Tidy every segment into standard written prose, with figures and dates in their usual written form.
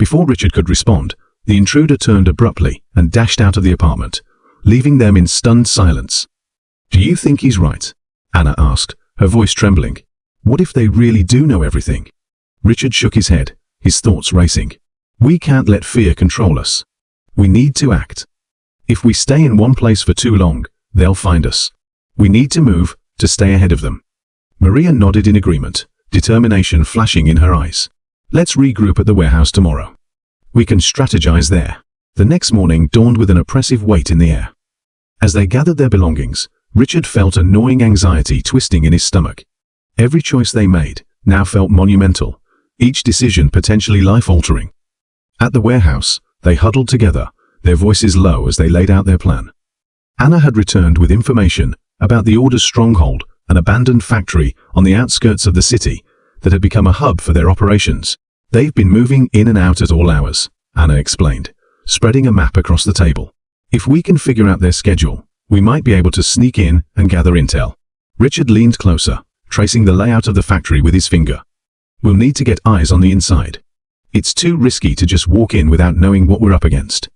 Before Richard could respond, the intruder turned abruptly and dashed out of the apartment, leaving them in stunned silence. "Do you think he's right?" Anna asked, her voice trembling. "What if they really do know everything?" Richard shook his head, his thoughts racing. "We can't let fear control us. We need to act. If we stay in one place for too long, they'll find us. We need to move to stay ahead of them." Maria nodded in agreement, determination flashing in her eyes. "Let's regroup at the warehouse tomorrow. We can strategize there." The next morning dawned with an oppressive weight in the air. As they gathered their belongings, Richard felt a gnawing anxiety twisting in his stomach. Every choice they made now felt monumental, each decision potentially life-altering. At the warehouse, they huddled together, their voices low as they laid out their plan. Anna had returned with information about the Order's stronghold, an abandoned factory on the outskirts of the city that had become a hub for their operations. "They've been moving in and out at all hours," Anna explained, spreading a map across the table. "If we can figure out their schedule, we might be able to sneak in and gather intel." Richard leaned closer, tracing the layout of the factory with his finger. "We'll need to get eyes on the inside. It's too risky to just walk in without knowing what we're up against."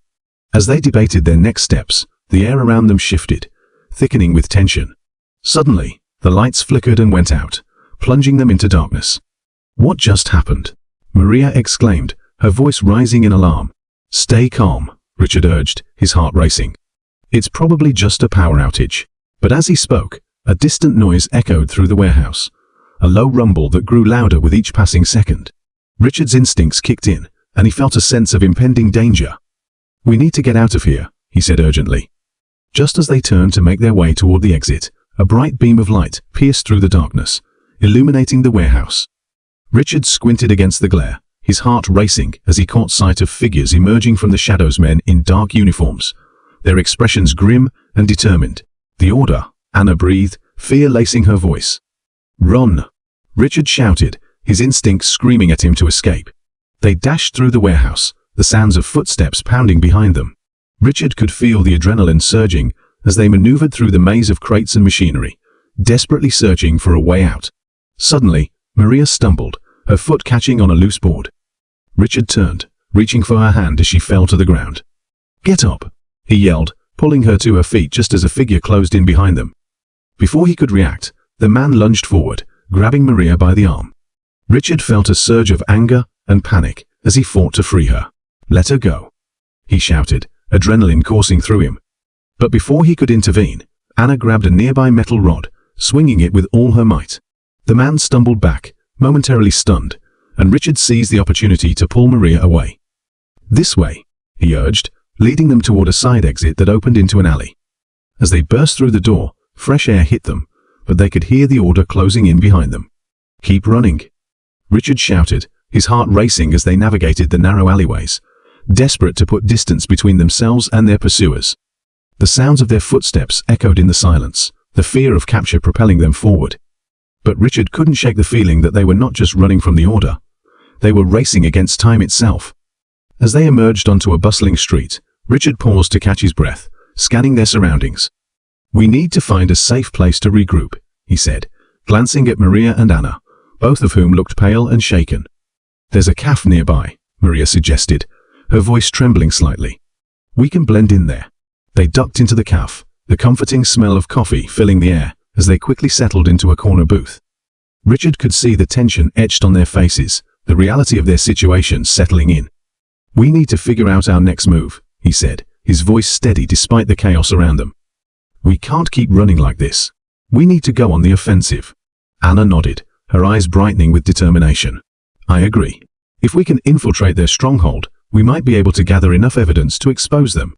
As they debated their next steps, the air around them shifted, thickening with tension. Suddenly, the lights flickered and went out, plunging them into darkness. "What just happened?" Maria exclaimed, her voice rising in alarm. "Stay calm," Richard urged, his heart racing. "It's probably just a power outage." But as he spoke, a distant noise echoed through the warehouse, a low rumble that grew louder with each passing second. Richard's instincts kicked in, and he felt a sense of impending danger. "We need to get out of here," he said urgently. Just as they turned to make their way toward the exit, a bright beam of light pierced through the darkness, illuminating the warehouse. Richard squinted against the glare, his heart racing as he caught sight of figures emerging from the shadows, men in dark uniforms, their expressions grim and determined. "The Order," Anna breathed, fear lacing her voice. "Run!" Richard shouted, his instincts screaming at him to escape. They dashed through the warehouse, the sounds of footsteps pounding behind them. Richard could feel the adrenaline surging as they maneuvered through the maze of crates and machinery, desperately searching for a way out. Suddenly, Maria stumbled, her foot catching on a loose board. Richard turned, reaching for her hand as she fell to the ground. "Get up!" he yelled, pulling her to her feet just as a figure closed in behind them. Before he could react, the man lunged forward, grabbing Maria by the arm. Richard felt a surge of anger and panic as he fought to free her. "Let her go," he shouted, adrenaline coursing through him. But before he could intervene, Anna grabbed a nearby metal rod, swinging it with all her might. The man stumbled back, momentarily stunned, and Richard seized the opportunity to pull Maria away. "This way," he urged, leading them toward a side exit that opened into an alley. As they burst through the door, fresh air hit them, but they could hear the Order closing in behind them. "Keep running," Richard shouted, his heart racing as they navigated the narrow alleyways, desperate to put distance between themselves and their pursuers. The sounds of their footsteps echoed in the silence, the fear of capture propelling them forward. But Richard couldn't shake the feeling that they were not just running from the Order. They were racing against time itself. As they emerged onto a bustling street, Richard paused to catch his breath, scanning their surroundings. "We need to find a safe place to regroup," he said, glancing at Maria and Anna, both of whom looked pale and shaken. "There's a cafe nearby," Maria suggested, her voice trembling slightly. "We can blend in there." They ducked into the cafe, the comforting smell of coffee filling the air as they quickly settled into a corner booth. Richard could see the tension etched on their faces, the reality of their situation settling in. "We need to figure out our next move," he said, his voice steady despite the chaos around them. "We can't keep running like this. We need to go on the offensive." Anna nodded, her eyes brightening with determination. "I agree. If we can infiltrate their stronghold, we might be able to gather enough evidence to expose them."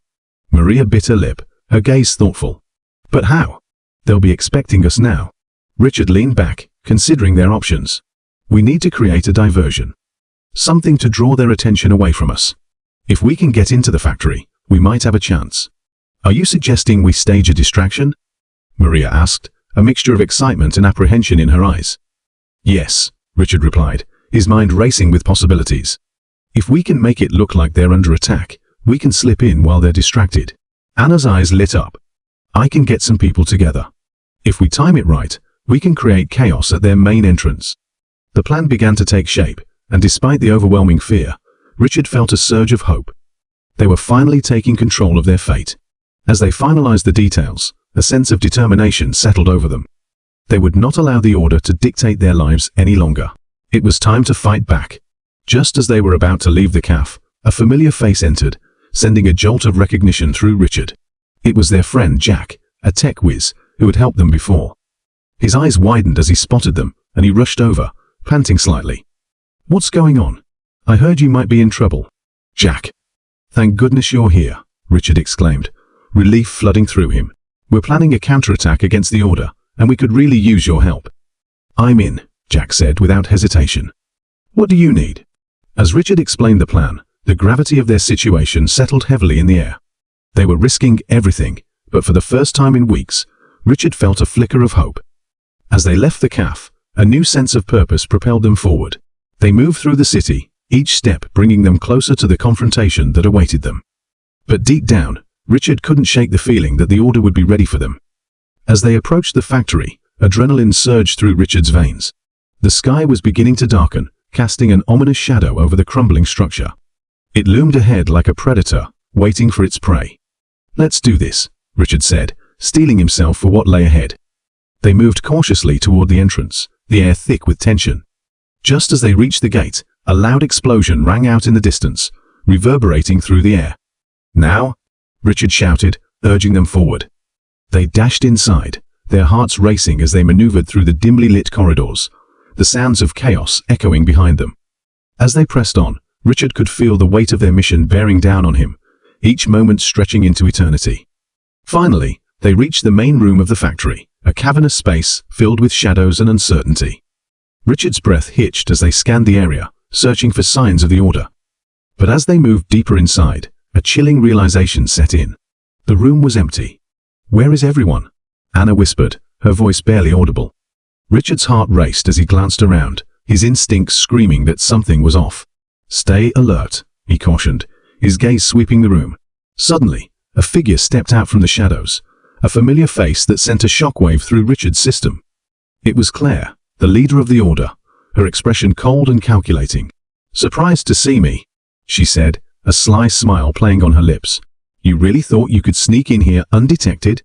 Maria bit her lip, her gaze thoughtful. "But how? They'll be expecting us now." Richard leaned back, considering their options. "We need to create a diversion. Something to draw their attention away from us. If we can get into the factory, we might have a chance." "Are you suggesting we stage a distraction?" Maria asked, a mixture of excitement and apprehension in her eyes. "Yes," Richard replied, his mind racing with possibilities. "If we can make it look like they're under attack, we can slip in while they're distracted." Anna's eyes lit up. "I can get some people together. If we time it right, we can create chaos at their main entrance." The plan began to take shape, and despite the overwhelming fear, Richard felt a surge of hope. They were finally taking control of their fate. As they finalized the details, a sense of determination settled over them. They would not allow the order to dictate their lives any longer. It was time to fight back. Just as they were about to leave the cafe, a familiar face entered, sending a jolt of recognition through Richard. It was their friend Jack, a tech whiz, who had helped them before. His eyes widened as he spotted them, and he rushed over, panting slightly. "What's going on? I heard you might be in trouble." "Jack. Thank goodness you're here," Richard exclaimed, relief flooding through him. "We're planning a counterattack against the order, and we could really use your help." "I'm in," Jack said without hesitation. "What do you need?" As Richard explained the plan, the gravity of their situation settled heavily in the air. They were risking everything, but for the first time in weeks, Richard felt a flicker of hope. As they left the cafe, a new sense of purpose propelled them forward. They moved through the city, each step bringing them closer to the confrontation that awaited them. But deep down, Richard couldn't shake the feeling that the order would be ready for them. As they approached the factory, adrenaline surged through Richard's veins. The sky was beginning to darken, casting an ominous shadow over the crumbling structure. It loomed ahead like a predator, waiting for its prey. "Let's do this," Richard said, steeling himself for what lay ahead. They moved cautiously toward the entrance, the air thick with tension. Just as they reached the gate, a loud explosion rang out in the distance, reverberating through the air. "Now!" Richard shouted, urging them forward. They dashed inside, their hearts racing as they maneuvered through the dimly lit corridors, the sounds of chaos echoing behind them. As they pressed on, Richard could feel the weight of their mission bearing down on him, each moment stretching into eternity. Finally, they reached the main room of the factory, a cavernous space filled with shadows and uncertainty. Richard's breath hitched as they scanned the area, searching for signs of the order. But as they moved deeper inside, a chilling realization set in. The room was empty. "Where is everyone?" Anna whispered, her voice barely audible. Richard's heart raced as he glanced around, his instincts screaming that something was off. "Stay alert," he cautioned, his gaze sweeping the room. Suddenly, a figure stepped out from the shadows, a familiar face that sent a shockwave through Richard's system. It was Claire, the leader of the order, her expression cold and calculating. "Surprised to see me," she said, a sly smile playing on her lips. "You really thought you could sneak in here undetected?"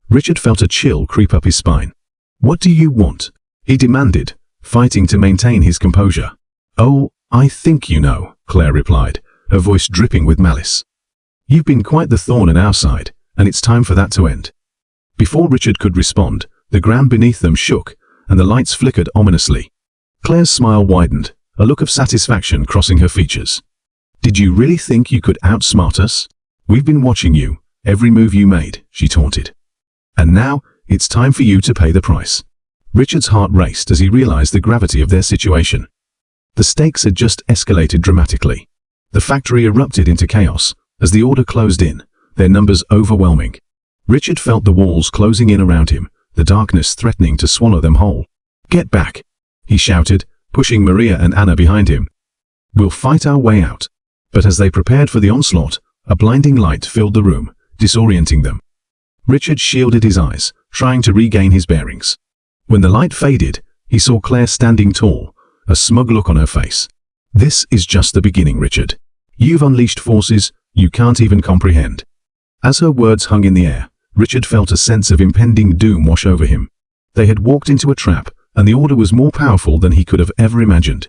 Richard felt a chill creep up his spine. "What do you want?" he demanded, fighting to maintain his composure. "Oh, I think you know," Claire replied, her voice dripping with malice. "You've been quite the thorn in our side, and it's time for that to end." Before Richard could respond, the ground beneath them shook, and the lights flickered ominously. Claire's smile widened, a look of satisfaction crossing her features. "Did you really think you could outsmart us? We've been watching you, every move you made," she taunted. "And now, it's time for you to pay the price." Richard's heart raced as he realized the gravity of their situation. The stakes had just escalated dramatically. The factory erupted into chaos as the order closed in, their numbers overwhelming. Richard felt the walls closing in around him, the darkness threatening to swallow them whole. "Get back," he shouted, pushing Maria and Anna behind him. "We'll fight our way out." But as they prepared for the onslaught, a blinding light filled the room, disorienting them. Richard shielded his eyes, trying to regain his bearings. When the light faded, he saw Claire standing tall, a smug look on her face. "This is just the beginning, Richard. You've unleashed forces you can't even comprehend." As her words hung in the air, Richard felt a sense of impending doom wash over him. They had walked into a trap, and the order was more powerful than he could have ever imagined.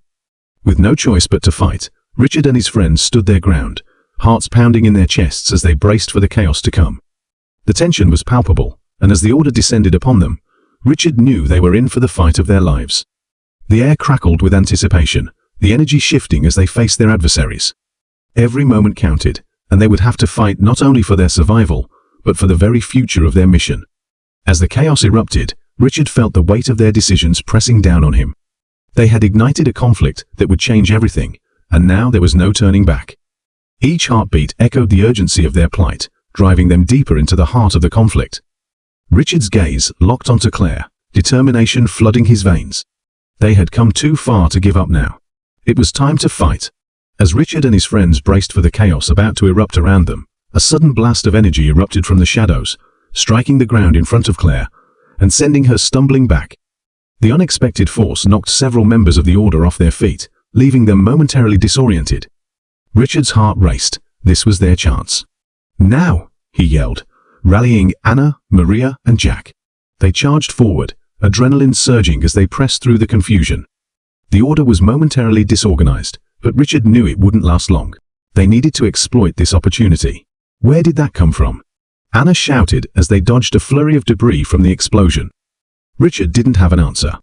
With no choice but to fight, Richard and his friends stood their ground, hearts pounding in their chests as they braced for the chaos to come. The tension was palpable, and as the order descended upon them, Richard knew they were in for the fight of their lives. The air crackled with anticipation, the energy shifting as they faced their adversaries. Every moment counted, and they would have to fight not only for their survival, but for the very future of their mission. As the chaos erupted, Richard felt the weight of their decisions pressing down on him. They had ignited a conflict that would change everything, and now there was no turning back. Each heartbeat echoed the urgency of their plight, driving them deeper into the heart of the conflict. Richard's gaze locked onto Claire, determination flooding his veins. They had come too far to give up now. It was time to fight. As Richard and his friends braced for the chaos about to erupt around them, a sudden blast of energy erupted from the shadows, striking the ground in front of Claire, and sending her stumbling back. The unexpected force knocked several members of the order off their feet, leaving them momentarily disoriented. Richard's heart raced. This was their chance. Now, he yelled, rallying Anna, Maria, and Jack. They charged forward, adrenaline surging as they pressed through the confusion. The order was momentarily disorganized, but Richard knew it wouldn't last long. They needed to exploit this opportunity. Where did that come from? Anna shouted as they dodged a flurry of debris from the explosion. Richard didn't have an answer.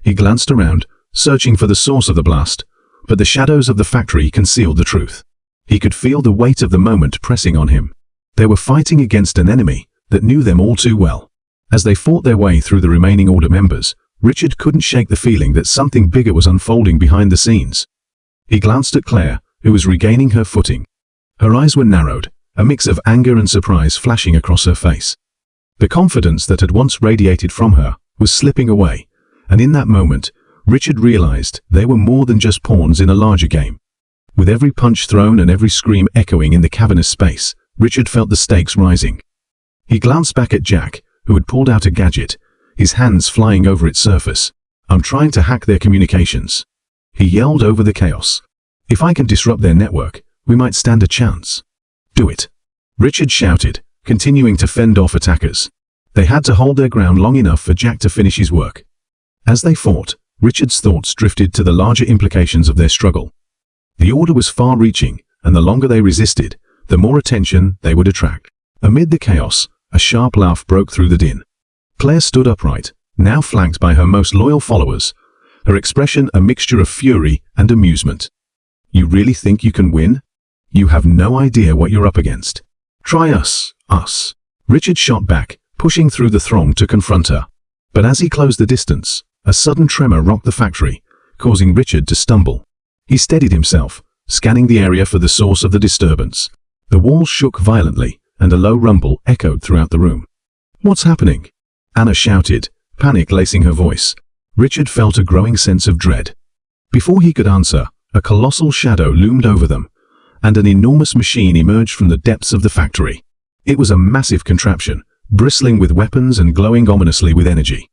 He glanced around, searching for the source of the blast, but the shadows of the factory concealed the truth. He could feel the weight of the moment pressing on him. They were fighting against an enemy that knew them all too well. As they fought their way through the remaining Order members, Richard couldn't shake the feeling that something bigger was unfolding behind the scenes. He glanced at Claire, who was regaining her footing. Her eyes were narrowed, a mix of anger and surprise flashing across her face. The confidence that had once radiated from her was slipping away, and in that moment, Richard realized they were more than just pawns in a larger game. With every punch thrown and every scream echoing in the cavernous space, Richard felt the stakes rising. He glanced back at Jack, who had pulled out a gadget, his hands flying over its surface. "I'm trying to hack their communications," he yelled over the chaos. "If I can disrupt their network, we might stand a chance." "Do it," Richard shouted, continuing to fend off attackers. They had to hold their ground long enough for Jack to finish his work. As they fought, Richard's thoughts drifted to the larger implications of their struggle. The order was far-reaching, and the longer they resisted, the more attention they would attract. Amid the chaos, a sharp laugh broke through the din. Claire stood upright, now flanked by her most loyal followers, her expression a mixture of fury and amusement. "You really think you can win? You have no idea what you're up against. Try us." Richard shot back, pushing through the throng to confront her. But as he closed the distance, a sudden tremor rocked the factory, causing Richard to stumble. He steadied himself, scanning the area for the source of the disturbance. The walls shook violently, and a low rumble echoed throughout the room. "What's happening?" Anna shouted, panic lacing her voice. Richard felt a growing sense of dread. Before he could answer, a colossal shadow loomed over them, and an enormous machine emerged from the depths of the factory. It was a massive contraption, bristling with weapons and glowing ominously with energy.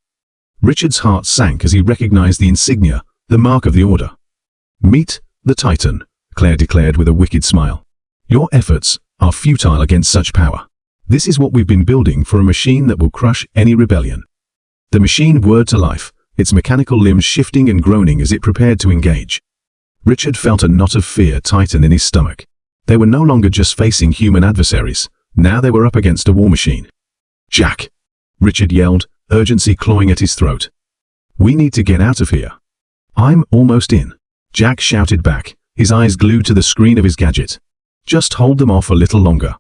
Richard's heart sank as he recognized the insignia, the mark of the Order. "Meet the Titan," Claire declared with a wicked smile. "Your efforts are futile against such power. This is what we've been building for a machine that will crush any rebellion." The machine whirred to life, its mechanical limbs shifting and groaning as it prepared to engage. Richard felt a knot of fear tighten in his stomach. They were no longer just facing human adversaries. Now they were up against a war machine. "Jack!" Richard yelled, urgency clawing at his throat. "We need to get out of here." "I'm almost in," Jack shouted back, his eyes glued to the screen of his gadget. "Just hold them off a little longer."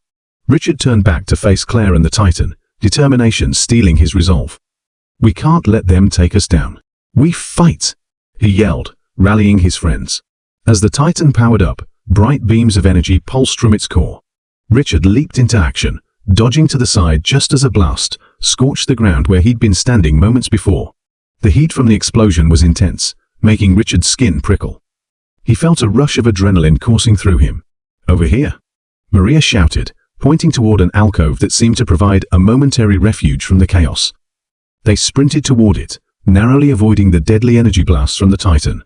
Richard turned back to face Claire and the Titan, determination stealing his resolve. "We can't let them take us down. We fight!" he yelled, rallying his friends. As the Titan powered up, bright beams of energy pulsed from its core. Richard leaped into action, dodging to the side just as a blast scorched the ground where he'd been standing moments before. The heat from the explosion was intense, making Richard's skin prickle. He felt a rush of adrenaline coursing through him. "Over here," Maria shouted, pointing toward an alcove that seemed to provide a momentary refuge from the chaos. They sprinted toward it, narrowly avoiding the deadly energy blasts from the Titan.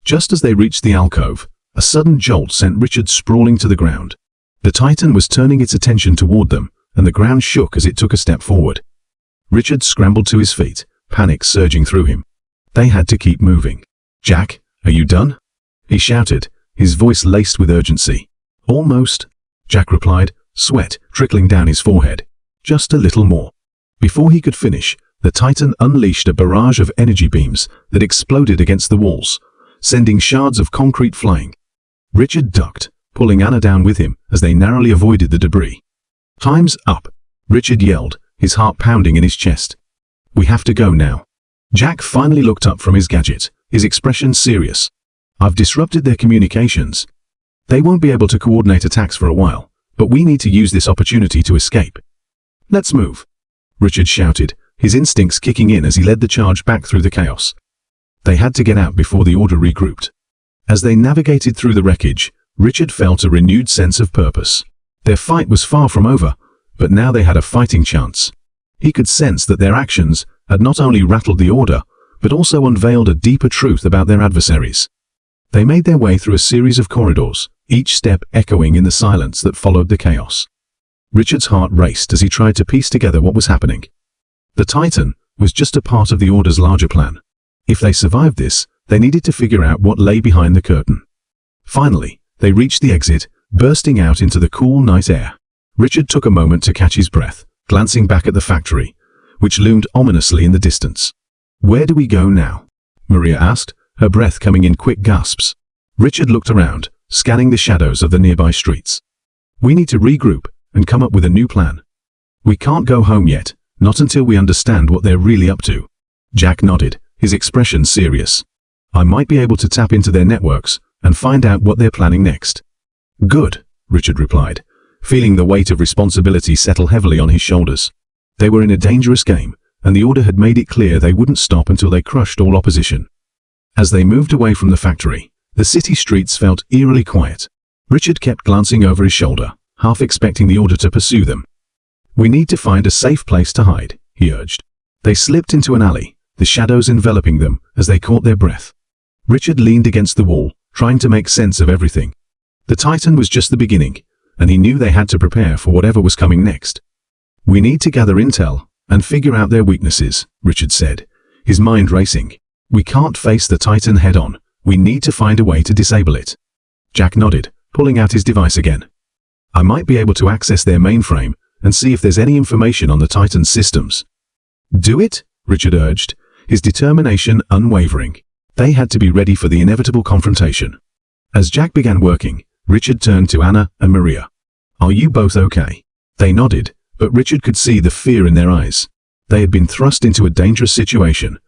Just as they reached the alcove, a sudden jolt sent Richard sprawling to the ground. The Titan was turning its attention toward them, and the ground shook as it took a step forward. Richard scrambled to his feet, panic surging through him. They had to keep moving. "Jack, are you done?" he shouted, his voice laced with urgency. "Almost," Jack replied, sweat trickling down his forehead. "Just a little more." Before he could finish, the Titan unleashed a barrage of energy beams that exploded against the walls, sending shards of concrete flying. Richard ducked, pulling Anna down with him as they narrowly avoided the debris. "Time's up," Richard yelled, his heart pounding in his chest. "We have to go now." Jack finally looked up from his gadget, his expression serious. "I've disrupted their communications. They won't be able to coordinate attacks for a while, but we need to use this opportunity to escape." "Let's move," Richard shouted, his instincts kicking in as he led the charge back through the chaos. They had to get out before the Order regrouped. As they navigated through the wreckage, Richard felt a renewed sense of purpose. Their fight was far from over, but now they had a fighting chance. He could sense that their actions had not only rattled the Order, but also unveiled a deeper truth about their adversaries. They made their way through a series of corridors, each step echoing in the silence that followed the chaos. Richard's heart raced as he tried to piece together what was happening. The Titan was just a part of the Order's larger plan. If they survived this, they needed to figure out what lay behind the curtain. Finally, they reached the exit, bursting out into the cool night air. Richard took a moment to catch his breath, glancing back at the factory, which loomed ominously in the distance. "Where do we go now?" Maria asked, her breath coming in quick gasps. Richard looked around, scanning the shadows of the nearby streets. "We need to regroup and come up with a new plan. We can't go home yet, not until we understand what they're really up to." Jack nodded, his expression serious. "I might be able to tap into their networks and find out what they're planning next." "Good," Richard replied, feeling the weight of responsibility settle heavily on his shoulders. They were in a dangerous game, and the Order had made it clear they wouldn't stop until they crushed all opposition. As they moved away from the factory, the city streets felt eerily quiet. Richard kept glancing over his shoulder, half expecting the Order to pursue them. "We need to find a safe place to hide," he urged. They slipped into an alley, the shadows enveloping them as they caught their breath. Richard leaned against the wall, trying to make sense of everything. The Titan was just the beginning, and he knew they had to prepare for whatever was coming next. "We need to gather intel and figure out their weaknesses," Richard said, his mind racing. "We can't face the Titan head-on. We need to find a way to disable it." Jack nodded, pulling out his device again. "I might be able to access their mainframe and see if there's any information on the Titan's systems." "Do it," Richard urged, his determination unwavering. They had to be ready for the inevitable confrontation. As Jack began working, Richard turned to Anna and Maria. "Are you both okay?" They nodded, but Richard could see the fear in their eyes. They had been thrust into a dangerous situation,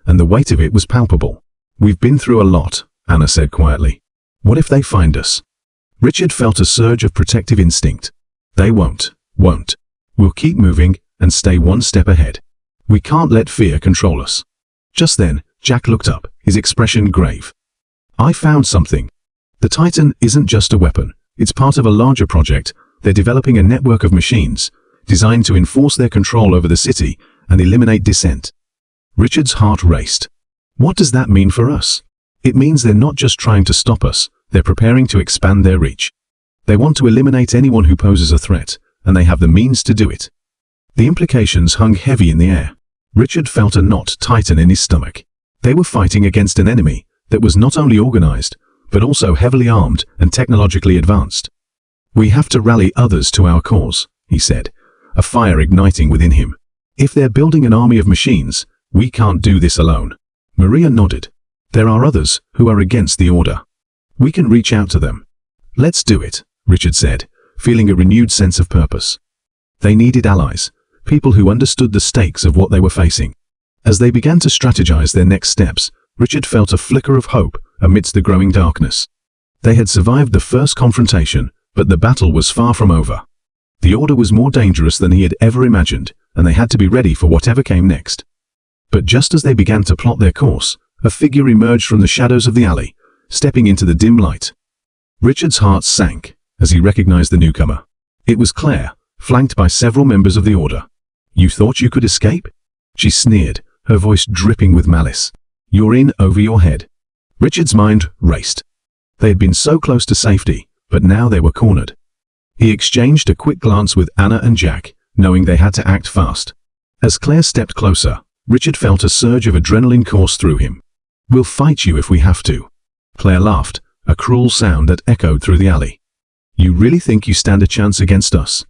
and the weight of it was palpable. "We've been through a lot," Anna said quietly. "What if they find us?" Richard felt a surge of protective instinct. "They won't. We'll keep moving and stay one step ahead. We can't let fear control us." Just then, Jack looked up, his expression grave. "I found something. The Titan isn't just a weapon. It's part of a larger project. They're developing a network of machines designed to enforce their control over the city and eliminate dissent." Richard's heart raced. "What does that mean for us?" "It means they're not just trying to stop us, they're preparing to expand their reach. They want to eliminate anyone who poses a threat, and they have the means to do it." The implications hung heavy in the air. Richard felt a knot tighten in his stomach. They were fighting against an enemy that was not only organized, but also heavily armed and technologically advanced. "We have to rally others to our cause," he said, a fire igniting within him. "If they're building an army of machines, we can't do this alone." Maria nodded. "There are others who are against the Order. We can reach out to them." "Let's do it," Richard said, feeling a renewed sense of purpose. They needed allies, people who understood the stakes of what they were facing. As they began to strategize their next steps, Richard felt a flicker of hope amidst the growing darkness. They had survived the first confrontation, but the battle was far from over. The Order was more dangerous than he had ever imagined, and they had to be ready for whatever came next. But just as they began to plot their course, a figure emerged from the shadows of the alley, stepping into the dim light. Richard's heart sank as he recognized the newcomer. It was Claire, flanked by several members of the Order. "You thought you could escape?" She sneered, her voice dripping with malice. "You're in over your head." Richard's mind raced. They had been so close to safety, but now they were cornered. He exchanged a quick glance with Anna and Jack, knowing they had to act fast. As Claire stepped closer, Richard felt a surge of adrenaline course through him. "We'll fight you if we have to." Claire laughed, a cruel sound that echoed through the alley. "You really think you stand a chance against us?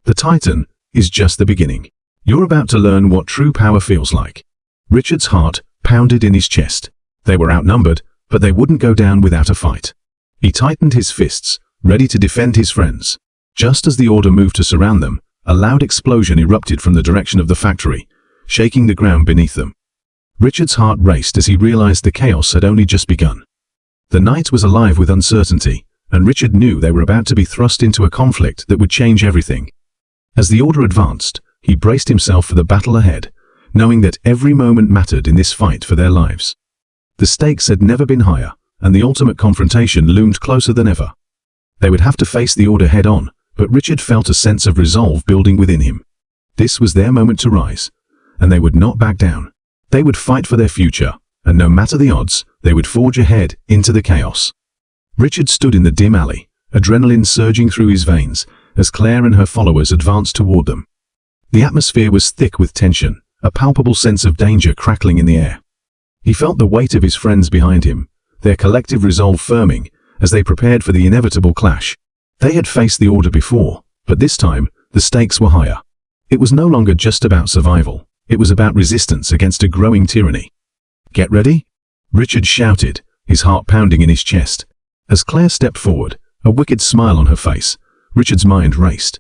The Titan is just the beginning. You're about to learn what true power feels like." Richard's heart pounded in his chest. They were outnumbered, but they wouldn't go down without a fight. He tightened his fists, ready to defend his friends. Just as the Order moved to surround them, a loud explosion erupted from the direction of the factory, shaking the ground beneath them. Richard's heart raced as he realized the chaos had only just begun. The night was alive with uncertainty, and Richard knew they were about to be thrust into a conflict that would change everything. As the Order advanced, he braced himself for the battle ahead, knowing that every moment mattered in this fight for their lives. The stakes had never been higher, and the ultimate confrontation loomed closer than ever. They would have to face the Order head-on, but Richard felt a sense of resolve building within him. This was their moment to rise, and they would not back down. They would fight for their future, and no matter the odds, they would forge ahead into the chaos. Richard stood in the dim alley, adrenaline surging through his veins as Claire and her followers advanced toward them. The atmosphere was thick with tension, a palpable sense of danger crackling in the air. He felt the weight of his friends behind him, their collective resolve firming as they prepared for the inevitable clash. They had faced the Order before, but this time, the stakes were higher. It was no longer just about survival, it was about resistance against a growing tyranny. "Get ready?" Richard shouted, his heart pounding in his chest. As Claire stepped forward, a wicked smile on her face, Richard's mind raced.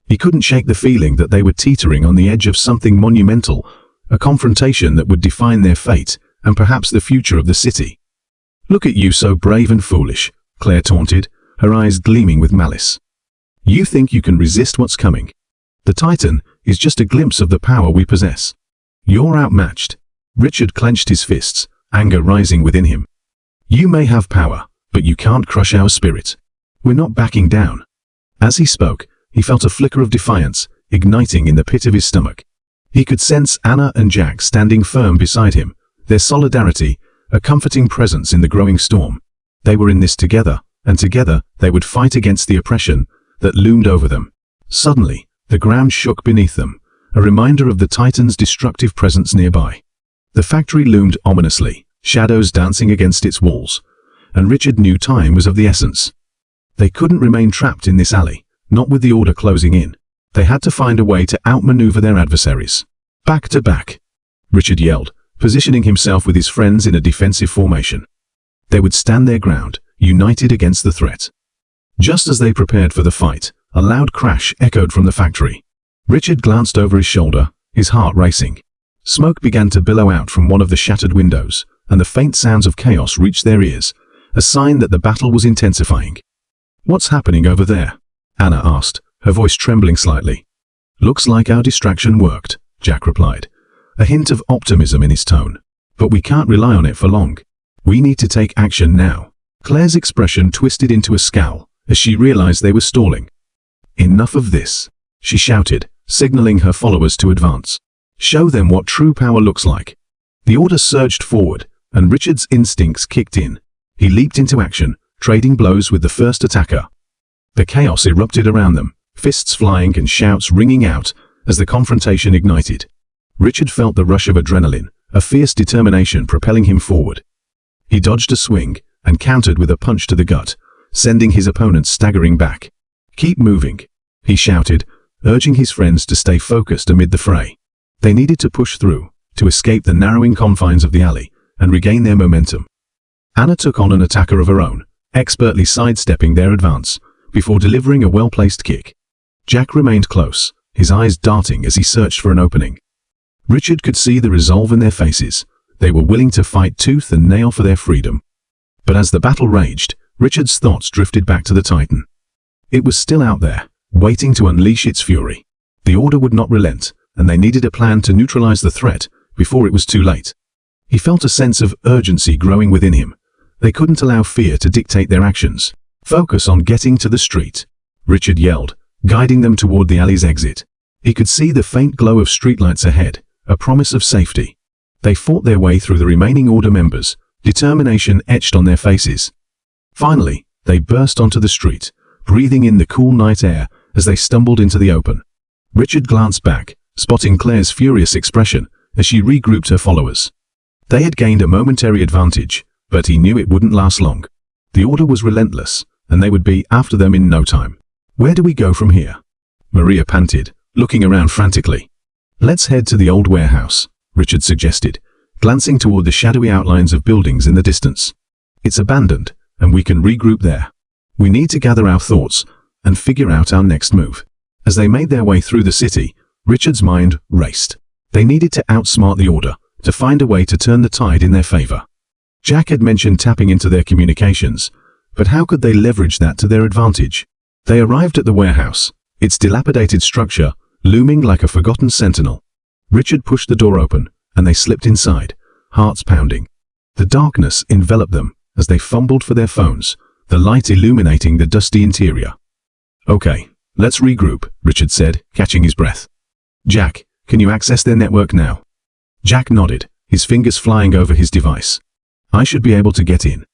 He couldn't shake the feeling that they were teetering on the edge of something monumental, a confrontation that would define their fate and perhaps the future of the city. "Look at you, so brave and foolish," Claire taunted, her eyes gleaming with malice. "You think you can resist what's coming? The Titan is just a glimpse of the power we possess. You're outmatched." Richard clenched his fists, anger rising within him. "You may have power, but you can't crush our spirit. We're not backing down." As he spoke, he felt a flicker of defiance igniting in the pit of his stomach. He could sense Anna and Jack standing firm beside him, their solidarity a comforting presence in the growing storm. They were in this together, and together they would fight against the oppression that loomed over them. Suddenly, the ground shook beneath them, a reminder of the Titan's destructive presence nearby. The factory loomed ominously, shadows dancing against its walls, and Richard knew time was of the essence. They couldn't remain trapped in this alley, not with the Order closing in. They had to find a way to outmaneuver their adversaries. "Back to back," Richard yelled, positioning himself with his friends in a defensive formation. They would stand their ground, united against the threat. Just as they prepared for the fight, a loud crash echoed from the factory. Richard glanced over his shoulder, his heart racing. Smoke began to billow out from one of the shattered windows, and the faint sounds of chaos reached their ears, a sign that the battle was intensifying. "What's happening over there?" Anna asked, her voice trembling slightly. "Looks like our distraction worked," Jack replied, a hint of optimism in his tone. "But we can't rely on it for long. We need to take action now." Claire's expression twisted into a scowl as she realized they were stalling. "Enough of this," she shouted, signaling her followers to advance. "Show them what true power looks like." The Order surged forward, and Richard's instincts kicked in. He leaped into action, trading blows with the first attacker. The chaos erupted around them, fists flying and shouts ringing out as the confrontation ignited. Richard felt the rush of adrenaline, a fierce determination propelling him forward. He dodged a swing and countered with a punch to the gut, sending his opponent staggering back. "Keep moving," he shouted, urging his friends to stay focused amid the fray. They needed to push through, to escape the narrowing confines of the alley and regain their momentum. Anna took on an attacker of her own, expertly sidestepping their advance, before delivering a well-placed kick. Jack remained close, his eyes darting as he searched for an opening. Richard could see the resolve in their faces. They were willing to fight tooth and nail for their freedom. But as the battle raged, Richard's thoughts drifted back to the Titan. It was still out there, waiting to unleash its fury. The Order would not relent, and they needed a plan to neutralize the threat before it was too late. He felt a sense of urgency growing within him. They couldn't allow fear to dictate their actions. "Focus on getting to the street," Richard yelled, guiding them toward the alley's exit. He could see the faint glow of streetlights ahead, a promise of safety. They fought their way through the remaining Order members, determination etched on their faces. Finally, they burst onto the street, breathing in the cool night air as they stumbled into the open. Richard glanced back, spotting Claire's furious expression as she regrouped her followers. They had gained a momentary advantage, but he knew it wouldn't last long. The Order was relentless, and they would be after them in no time. "Where do we go from here?" Maria panted, looking around frantically. "Let's head to the old warehouse," Richard suggested, glancing toward the shadowy outlines of buildings in the distance. "It's abandoned, and we can regroup there. We need to gather our thoughts and figure out our next move." As they made their way through the city, Richard's mind raced. They needed to outsmart the Order, to find a way to turn the tide in their favor. Jack had mentioned tapping into their communications, but how could they leverage that to their advantage? They arrived at the warehouse, its dilapidated structure looming like a forgotten sentinel. Richard pushed the door open, and they slipped inside, hearts pounding. The darkness enveloped them as they fumbled for their phones, the light illuminating the dusty interior. "Okay, let's regroup," Richard said, catching his breath. "Jack, can you access their network now?" Jack nodded, his fingers flying over his device. I should be able to get in.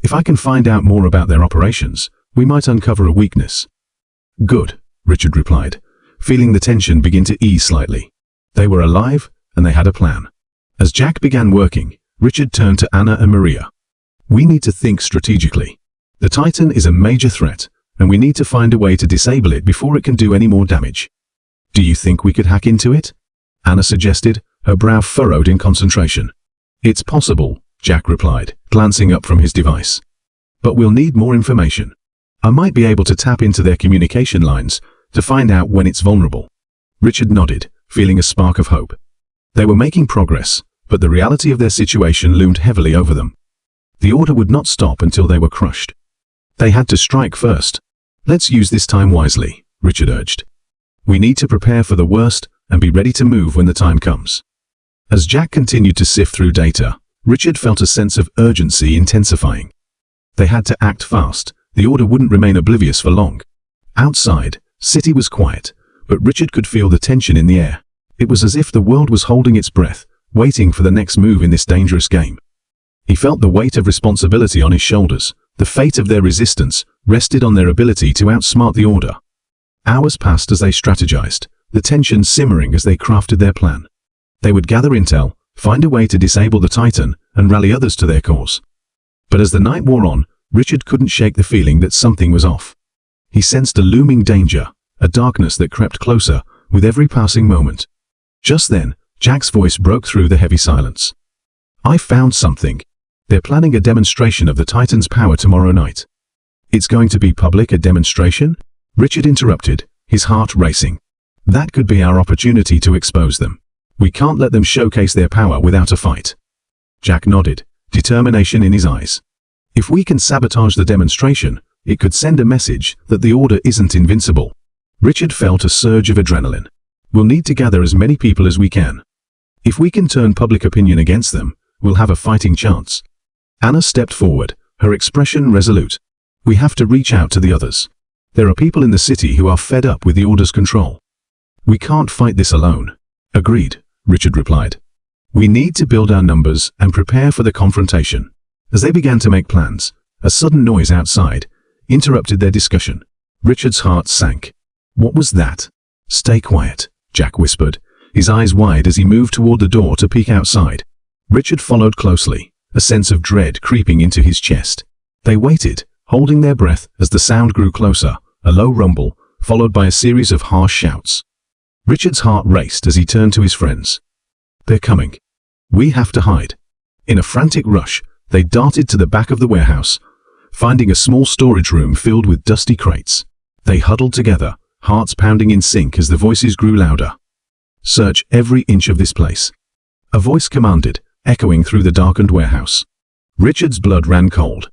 If I can find out more about their operations, we might uncover a weakness. Good, Richard replied, feeling the tension begin to ease slightly. They were alive, and they had a plan. As Jack began working, Richard turned to Anna and Maria. We need to think strategically. The Titan is a major threat, and we need to find a way to disable it before it can do any more damage. Do you think we could hack into it? Anna suggested, her brow furrowed in concentration. It's possible, Jack replied, glancing up from his device. But we'll need more information. I might be able to tap into their communication lines to find out when it's vulnerable. Richard nodded, feeling a spark of hope. They were making progress, but the reality of their situation loomed heavily over them. The order would not stop until they were crushed. They had to strike first. Let's use this time wisely, Richard urged. We need to prepare for the worst and be ready to move when the time comes. As Jack continued to sift through data, Richard felt a sense of urgency intensifying. They had to act fast. The order wouldn't remain oblivious for long. Outside, city was quiet, but Richard could feel the tension in the air. It was as if the world was holding its breath, waiting for the next move in this dangerous game. He felt the weight of responsibility on his shoulders. The fate of their resistance rested on their ability to outsmart the order. Hours passed as they strategized, the tension simmering as they crafted their plan. They would gather intel, find a way to disable the Titan, and rally others to their cause. But as the night wore on, Richard couldn't shake the feeling that something was off. He sensed a looming danger, a darkness that crept closer with every passing moment. Just then, Jack's voice broke through the heavy silence. I found something. They're planning a demonstration of the Titan's power tomorrow night. It's going to be public, a demonstration? Richard interrupted, his heart racing. That could be our opportunity to expose them. We can't let them showcase their power without a fight. Jack nodded, determination in his eyes. If we can sabotage the demonstration, it could send a message that the order isn't invincible. Richard felt a surge of adrenaline. We'll need to gather as many people as we can. If we can turn public opinion against them, we'll have a fighting chance. Anna stepped forward, her expression resolute. We have to reach out to the others. There are people in the city who are fed up with the order's control. We can't fight this alone. Agreed, Richard replied. We need to build our numbers and prepare for the confrontation. As they began to make plans, a sudden noise outside interrupted their discussion. Richard's heart sank. What was that? Stay quiet, Jack whispered, his eyes wide as he moved toward the door to peek outside. Richard followed closely, a sense of dread creeping into his chest. They waited, holding their breath as the sound grew closer, a low rumble, followed by a series of harsh shouts. Richard's heart raced as he turned to his friends. They're coming. We have to hide. In a frantic rush, they darted to the back of the warehouse, finding a small storage room filled with dusty crates. They huddled together, hearts pounding in sync as the voices grew louder. Search every inch of this place. A voice commanded, echoing through the darkened warehouse. Richard's blood ran cold.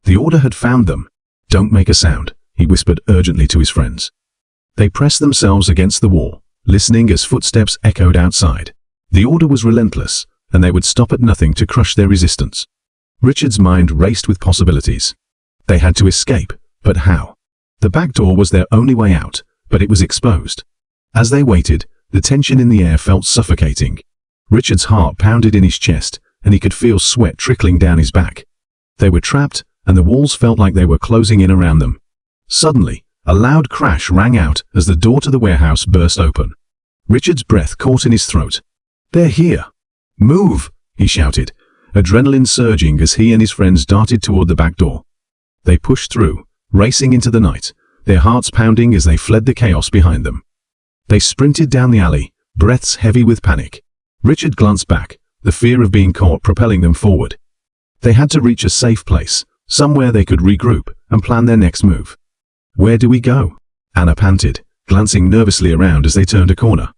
The order had found them. Don't make a sound, he whispered urgently to his friends. They pressed themselves against the wall, listening as footsteps echoed outside. The order was relentless, and they would stop at nothing to crush their resistance. Richard's mind raced with possibilities. They had to escape, but how? The back door was their only way out, but it was exposed. As they waited, the tension in the air felt suffocating. Richard's heart pounded in his chest, and he could feel sweat trickling down his back. They were trapped, and the walls felt like they were closing in around them. Suddenly, a loud crash rang out as the door to the warehouse burst open. Richard's breath caught in his throat. They're here. Move, he shouted, adrenaline surging as he and his friends darted toward the back door. They pushed through, racing into the night, their hearts pounding as they fled the chaos behind them. They sprinted down the alley, breaths heavy with panic. Richard glanced back, the fear of being caught propelling them forward. They had to reach a safe place, somewhere they could regroup and plan their next move. Where do we go? Anna panted, glancing nervously around as they turned a corner.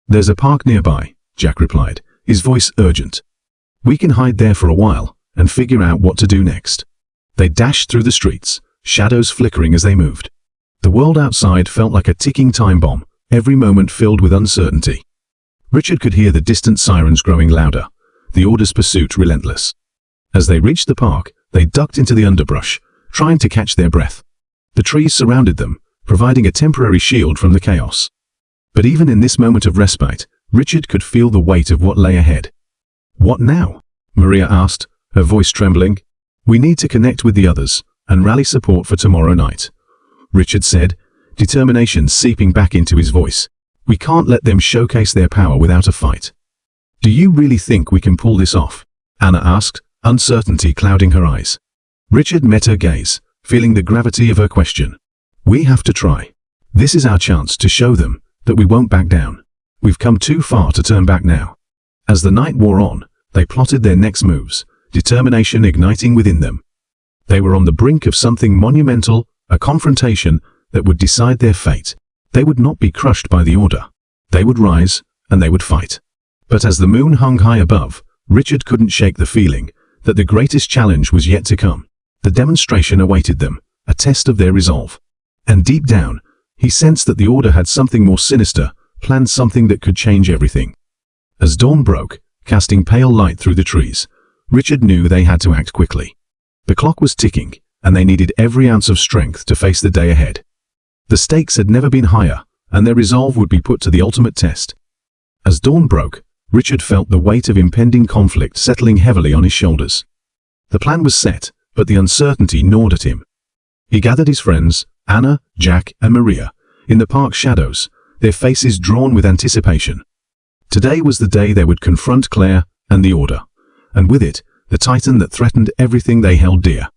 There's a park nearby, Jack replied, his voice urgent. We can hide there for a while and figure out what to do next. They dashed through the streets, shadows flickering as they moved. The world outside felt like a ticking time bomb, every moment filled with uncertainty. Richard could hear the distant sirens growing louder, the order's pursuit relentless. As they reached the park, they ducked into the underbrush, trying to catch their breath. The trees surrounded them, providing a temporary shield from the chaos. But even in this moment of respite, Richard could feel the weight of what lay ahead. What now? Maria asked, her voice trembling. We need to connect with the others and rally support for tomorrow night, Richard said, determination seeping back into his voice. We can't let them showcase their power without a fight. Do you really think we can pull this off? Anna asked, uncertainty clouding her eyes. Richard met her gaze, feeling the gravity of her question. We have to try. This is our chance to show them that we won't back down. We've come too far to turn back now. As the night wore on, they plotted their next moves, determination igniting within them. They were on the brink of something monumental, a confrontation that would decide their fate. They would not be crushed by the order. They would rise, and they would fight. But as the moon hung high above, Richard couldn't shake the feeling that the greatest challenge was yet to come. The demonstration awaited them, a test of their resolve. And deep down, he sensed that the order had something more sinister, planned something that could change everything. As dawn broke, casting pale light through the trees, Richard knew they had to act quickly. The clock was ticking, and they needed every ounce of strength to face the day ahead. The stakes had never been higher, and their resolve would be put to the ultimate test. As dawn broke, Richard felt the weight of impending conflict settling heavily on his shoulders. The plan was set, but the uncertainty gnawed at him. He gathered his friends, Anna, Jack, and Maria, in the park's shadows, their faces drawn with anticipation. Today was the day they would confront Claire and the Order, and with it, the Titan that threatened everything they held dear.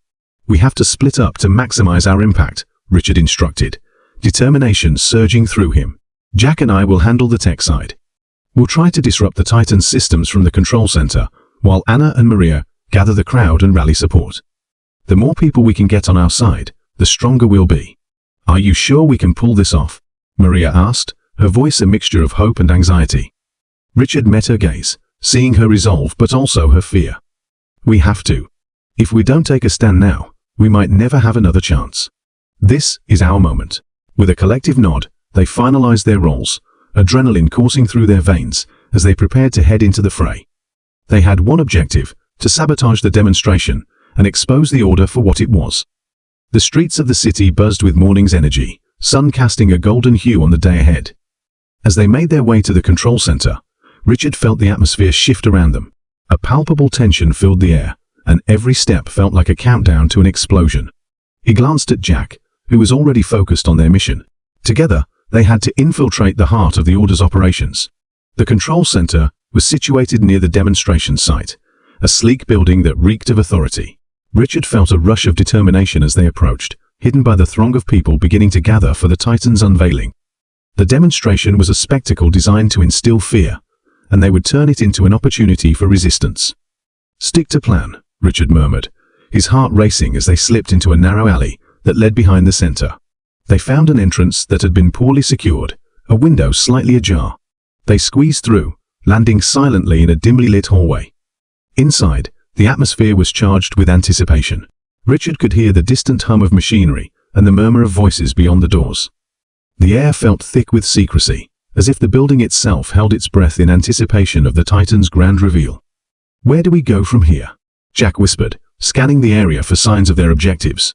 We have to split up to maximize our impact, Richard instructed, determination surging through him. Jack and I will handle the tech side. We'll try to disrupt the Titan's systems from the control center, while Anna and Maria gather the crowd and rally support. The more people we can get on our side, the stronger we'll be. Are you sure we can pull this off? Maria asked, her voice a mixture of hope and anxiety. Richard met her gaze, seeing her resolve but also her fear. We have to. If we don't take a stand now, we might never have another chance. This is our moment. With a collective nod, they finalized their roles, adrenaline coursing through their veins as they prepared to head into the fray. They had one objective, to sabotage the demonstration and expose the Order for what it was. The streets of the city buzzed with morning's energy, sun casting a golden hue on the day ahead. As they made their way to the control center, Richard felt the atmosphere shift around them. A palpable tension filled the air, and every step felt like a countdown to an explosion. He glanced at Jack, who was already focused on their mission. Together, they had to infiltrate the heart of the Order's operations. The control center was situated near the demonstration site, a sleek building that reeked of authority. Richard felt a rush of determination as they approached, hidden by the throng of people beginning to gather for the Titan's unveiling. The demonstration was a spectacle designed to instill fear, and they would turn it into an opportunity for resistance. Stick to plan, Richard murmured, his heart racing as they slipped into a narrow alley that led behind the center. They found an entrance that had been poorly secured, a window slightly ajar. They squeezed through, landing silently in a dimly lit hallway. Inside, the atmosphere was charged with anticipation. Richard could hear the distant hum of machinery and the murmur of voices beyond the doors. The air felt thick with secrecy, as if the building itself held its breath in anticipation of the Titan's grand reveal. Where do we go from here? Jack whispered, scanning the area for signs of their objectives.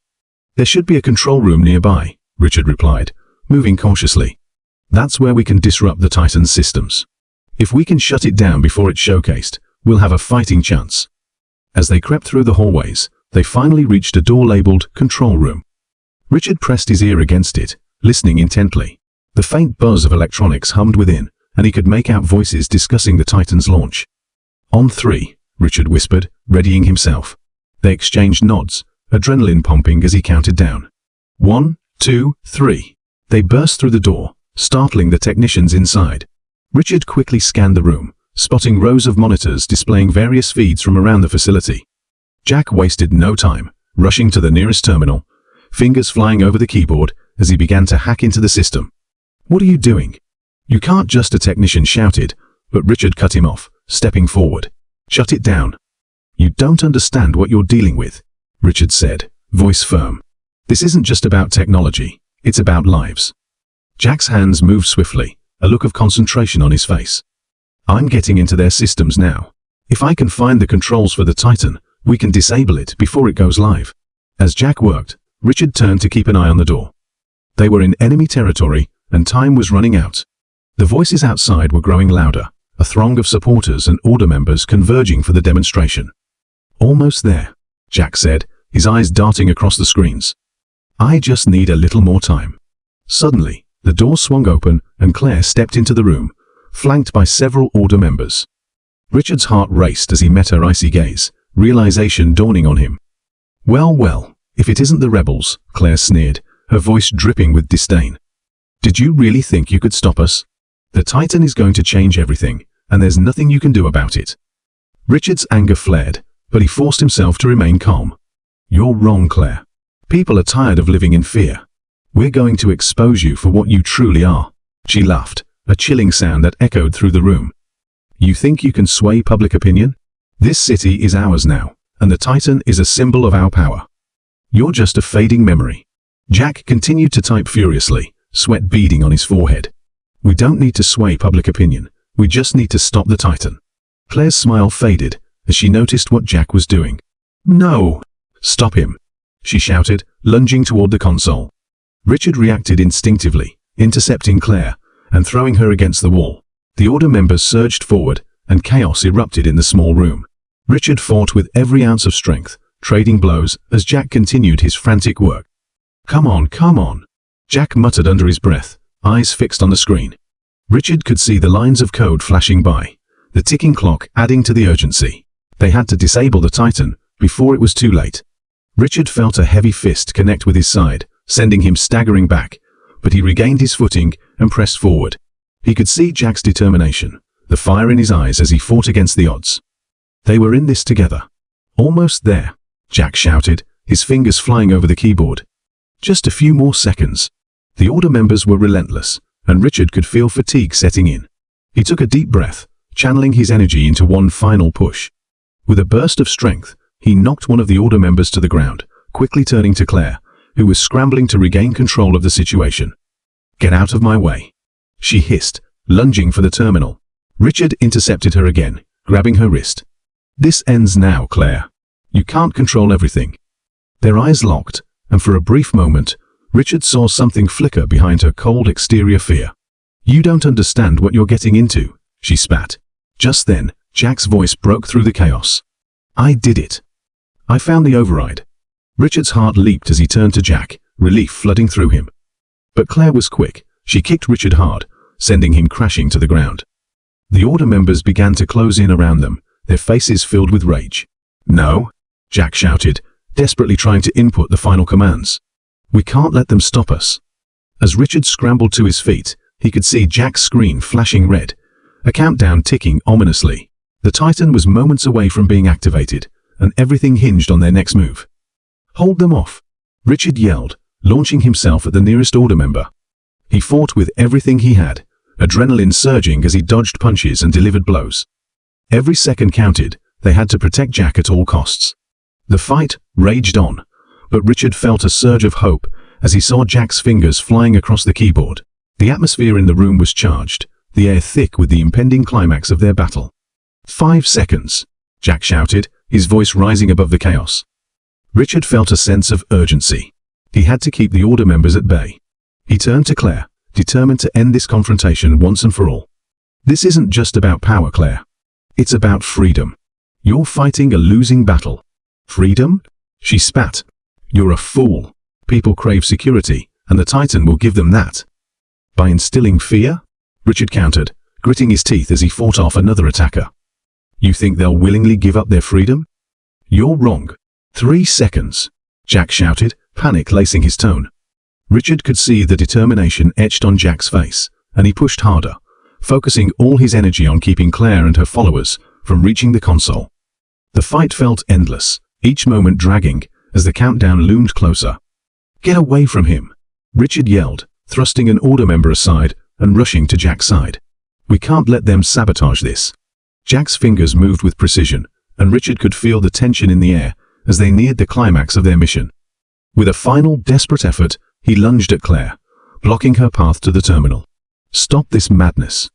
There should be a control room nearby, Richard replied, moving cautiously. That's where we can disrupt the Titan's systems. If we can shut it down before it's showcased, we'll have a fighting chance. As they crept through the hallways, they finally reached a door labeled Control Room. Richard pressed his ear against it, listening intently. The faint buzz of electronics hummed within, and he could make out voices discussing the Titan's launch. On 3, Richard whispered, readying himself. They exchanged nods, adrenaline pumping as he counted down. 1, 2, 3. They burst through the door, startling the technicians inside. Richard quickly scanned the room, spotting rows of monitors displaying various feeds from around the facility. Jack wasted no time, rushing to the nearest terminal, fingers flying over the keyboard as he began to hack into the system. What are you doing? You can't, just a technician shouted, but Richard cut him off, stepping forward. Shut it down. You don't understand what you're dealing with, Richard said, voice firm. This isn't just about technology, it's about lives. Jack's hands moved swiftly, a look of concentration on his face. I'm getting into their systems now. If I can find the controls for the Titan, we can disable it before it goes live. As Jack worked, Richard turned to keep an eye on the door. They were in enemy territory, and time was running out. The voices outside were growing louder, a throng of supporters and order members converging for the demonstration. "Almost there," Jack said, his eyes darting across the screens. "I just need a little more time." Suddenly, the door swung open and Claire stepped into the room, flanked by several order members. Richard's heart raced as he met her icy gaze, realization dawning on him. Well, if it isn't the rebels," Claire sneered, her voice dripping with disdain. "Did you really think you could stop us? The Titan is going to change everything, and there's nothing you can do about it." Richard's anger flared, but he forced himself to remain calm. "You're wrong, Claire. People are tired of living in fear. We're going to expose you for what you truly are." She laughed, a chilling sound that echoed through the room. "You think you can sway public opinion? This city is ours now, and the Titan is a symbol of our power. You're just a fading memory." Jack continued to type furiously, sweat beading on his forehead. "We don't need to sway public opinion. We just need to stop the Titan." Claire's smile faded as she noticed what Jack was doing. "No! Stop him!" she shouted, lunging toward the console. Richard reacted instinctively, intercepting Claire and throwing her against the wall. The order members surged forward, and chaos erupted in the small room. Richard fought with every ounce of strength, trading blows as Jack continued his frantic work. Come on," Jack muttered under his breath, eyes fixed on the screen. Richard could see the lines of code flashing by, the ticking clock adding to the urgency. They had to disable the Titan before it was too late. Richard felt a heavy fist connect with his side, sending him staggering back, but he regained his footing and pressed forward. He could see Jack's determination, the fire in his eyes as he fought against the odds. They were in this together. "Almost there," Jack shouted, his fingers flying over the keyboard. Just a few more seconds. The order members were relentless, and Richard could feel fatigue setting in. He took a deep breath, channeling his energy into one final push. With a burst of strength, he knocked one of the order members to the ground, quickly turning to Claire, who was scrambling to regain control of the situation. "Get out of my way," she hissed, lunging for the terminal. Richard intercepted her again, grabbing her wrist. "This ends now, Claire. You can't control everything." Their eyes locked, and for a brief moment, Richard saw something flicker behind her cold exterior fear. "You don't understand what you're getting into," she spat. Just then, Jack's voice broke through the chaos. "I did it. I found the override." Richard's heart leaped as he turned to Jack, relief flooding through him. But Claire was quick. She kicked Richard hard, sending him crashing to the ground. The order members began to close in around them, their faces filled with rage. "No," Jack shouted, desperately trying to input the final commands. "We can't let them stop us." As Richard scrambled to his feet, he could see Jack's screen flashing red, a countdown ticking ominously. The Titan was moments away from being activated, and everything hinged on their next move. "Hold them off," Richard yelled, launching himself at the nearest order member. He fought with everything he had, adrenaline surging as he dodged punches and delivered blows. Every second counted. They had to protect Jack at all costs. The fight raged on, but Richard felt a surge of hope as he saw Jack's fingers flying across the keyboard. The atmosphere in the room was charged, the air thick with the impending climax of their battle. 5 seconds, Jack shouted, his voice rising above the chaos. Richard felt a sense of urgency. He had to keep the order members at bay. He turned to Claire, determined to end this confrontation once and for all. "This isn't just about power, Claire. It's about freedom. You're fighting a losing battle." "Freedom?" she spat. "You're a fool. People crave security, and the Titan will give them that." "By instilling fear?" Richard countered, gritting his teeth as he fought off another attacker. "You think they'll willingly give up their freedom?" "You're wrong." 3 seconds, Jack shouted, panic lacing his tone. Richard could see the determination etched on Jack's face, and he pushed harder, focusing all his energy on keeping Claire and her followers from reaching the console. The fight felt endless, each moment dragging as the countdown loomed closer. "Get away from him," Richard yelled, thrusting an order member aside and rushing to Jack's side. "We can't let them sabotage this." Jack's fingers moved with precision, and Richard could feel the tension in the air as they neared the climax of their mission. With a final desperate effort, he lunged at Claire, blocking her path to the terminal. "Stop this madness,"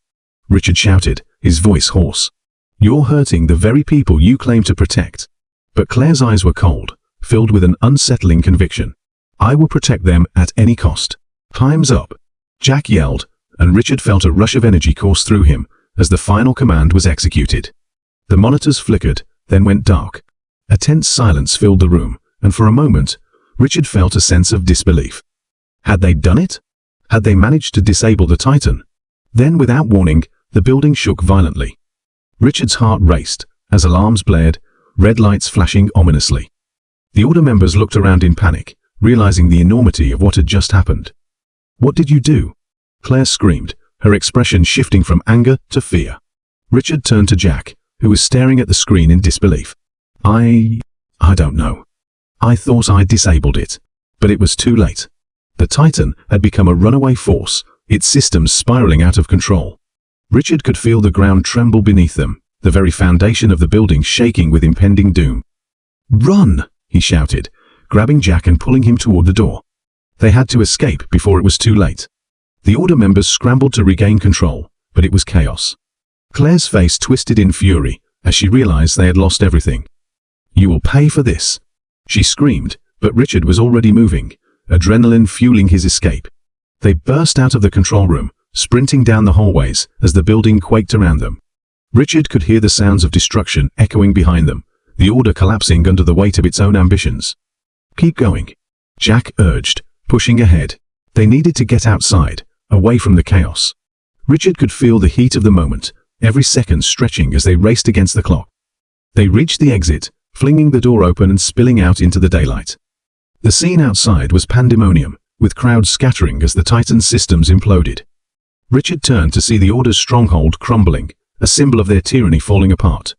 Richard shouted, his voice hoarse. "You're hurting the very people you claim to protect." But Claire's eyes were cold, filled with an unsettling conviction. "I will protect them at any cost." "Time's up," Jack yelled, and Richard felt a rush of energy course through him as the final command was executed. The monitors flickered, then went dark. A tense silence filled the room, and for a moment, Richard felt a sense of disbelief. Had they done it? Had they managed to disable the Titan? Then, without warning, the building shook violently. Richard's heart raced as alarms blared, red lights flashing ominously. The Order members looked around in panic, realizing the enormity of what had just happened. "What did you do?" Claire screamed, her expression shifting from anger to fear. Richard turned to Jack, who was staring at the screen in disbelief. I don't know. I thought I disabled it, but it was too late. The Titan had become a runaway force, its systems spiraling out of control. Richard could feel the ground tremble beneath them, the very foundation of the building shaking with impending doom. "Run!" he shouted, grabbing Jack and pulling him toward the door. They had to escape before it was too late. The Order members scrambled to regain control, but it was chaos. Claire's face twisted in fury as she realized they had lost everything. "You will pay for this," she screamed, but Richard was already moving, adrenaline fueling his escape. They burst out of the control room, sprinting down the hallways as the building quaked around them. Richard could hear the sounds of destruction echoing behind them, the Order collapsing under the weight of its own ambitions. "Keep going," Jack urged, pushing ahead. They needed to get outside, away from the chaos. Richard could feel the heat of the moment, every second stretching as they raced against the clock. They reached the exit, flinging the door open and spilling out into the daylight. The scene outside was pandemonium, with crowds scattering as the Titan's systems imploded. Richard turned to see the Order's stronghold crumbling, a symbol of their tyranny falling apart.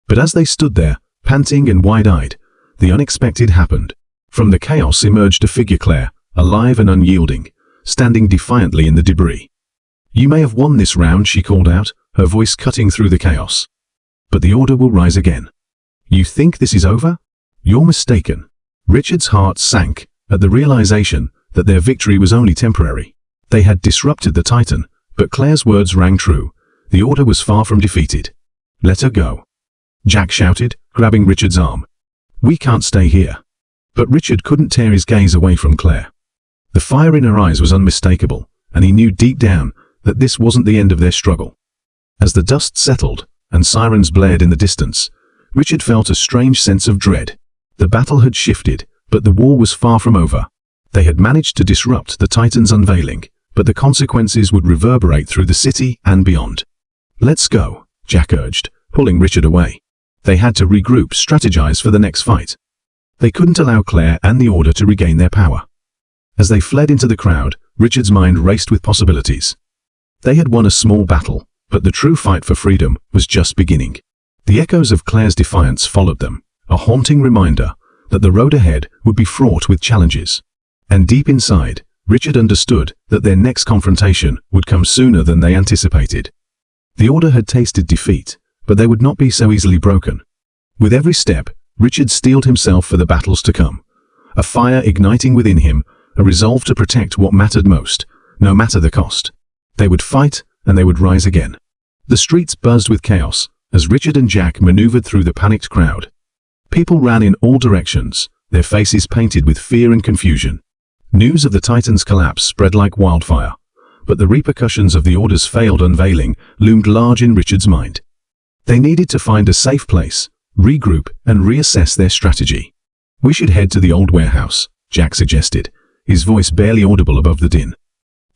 But as they stood there, panting and wide-eyed, the unexpected happened. From the chaos emerged a figure, Claire, alive and unyielding, standing defiantly in the debris. "You may have won this round," she called out, her voice cutting through the chaos. "But the Order will rise again. You think this is over? You're mistaken." Richard's heart sank at the realization that their victory was only temporary. They had disrupted the Titan, but Claire's words rang true. The Order was far from defeated. "Let her go," Jack shouted, grabbing Richard's arm. "We can't stay here." But Richard couldn't tear his gaze away from Claire. The fire in her eyes was unmistakable, and he knew deep down that this wasn't the end of their struggle. As the dust settled and sirens blared in the distance, Richard felt a strange sense of dread. The battle had shifted, but the war was far from over. They had managed to disrupt the Titan's unveiling, but the consequences would reverberate through the city and beyond. "Let's go," Jack urged, pulling Richard away. They had to regroup, strategize for the next fight. They couldn't allow Claire and the Order to regain their power. As they fled into the crowd, Richard's mind raced with possibilities. They had won a small battle, but the true fight for freedom was just beginning. The echoes of Claire's defiance followed them, a haunting reminder that the road ahead would be fraught with challenges. And deep inside, Richard understood that their next confrontation would come sooner than they anticipated. The Order had tasted defeat, but they would not be so easily broken. With every step, Richard steeled himself for the battles to come, a fire igniting within him, a resolve to protect what mattered most, no matter the cost. They would fight, and they would rise again. The streets buzzed with chaos as Richard and Jack maneuvered through the panicked crowd. People ran in all directions, their faces painted with fear and confusion. News of the Titan's collapse spread like wildfire, but the repercussions of the Order's failed unveiling loomed large in Richard's mind. They needed to find a safe place, regroup, and reassess their strategy. "We should head to the old warehouse," Jack suggested, his voice barely audible above the din.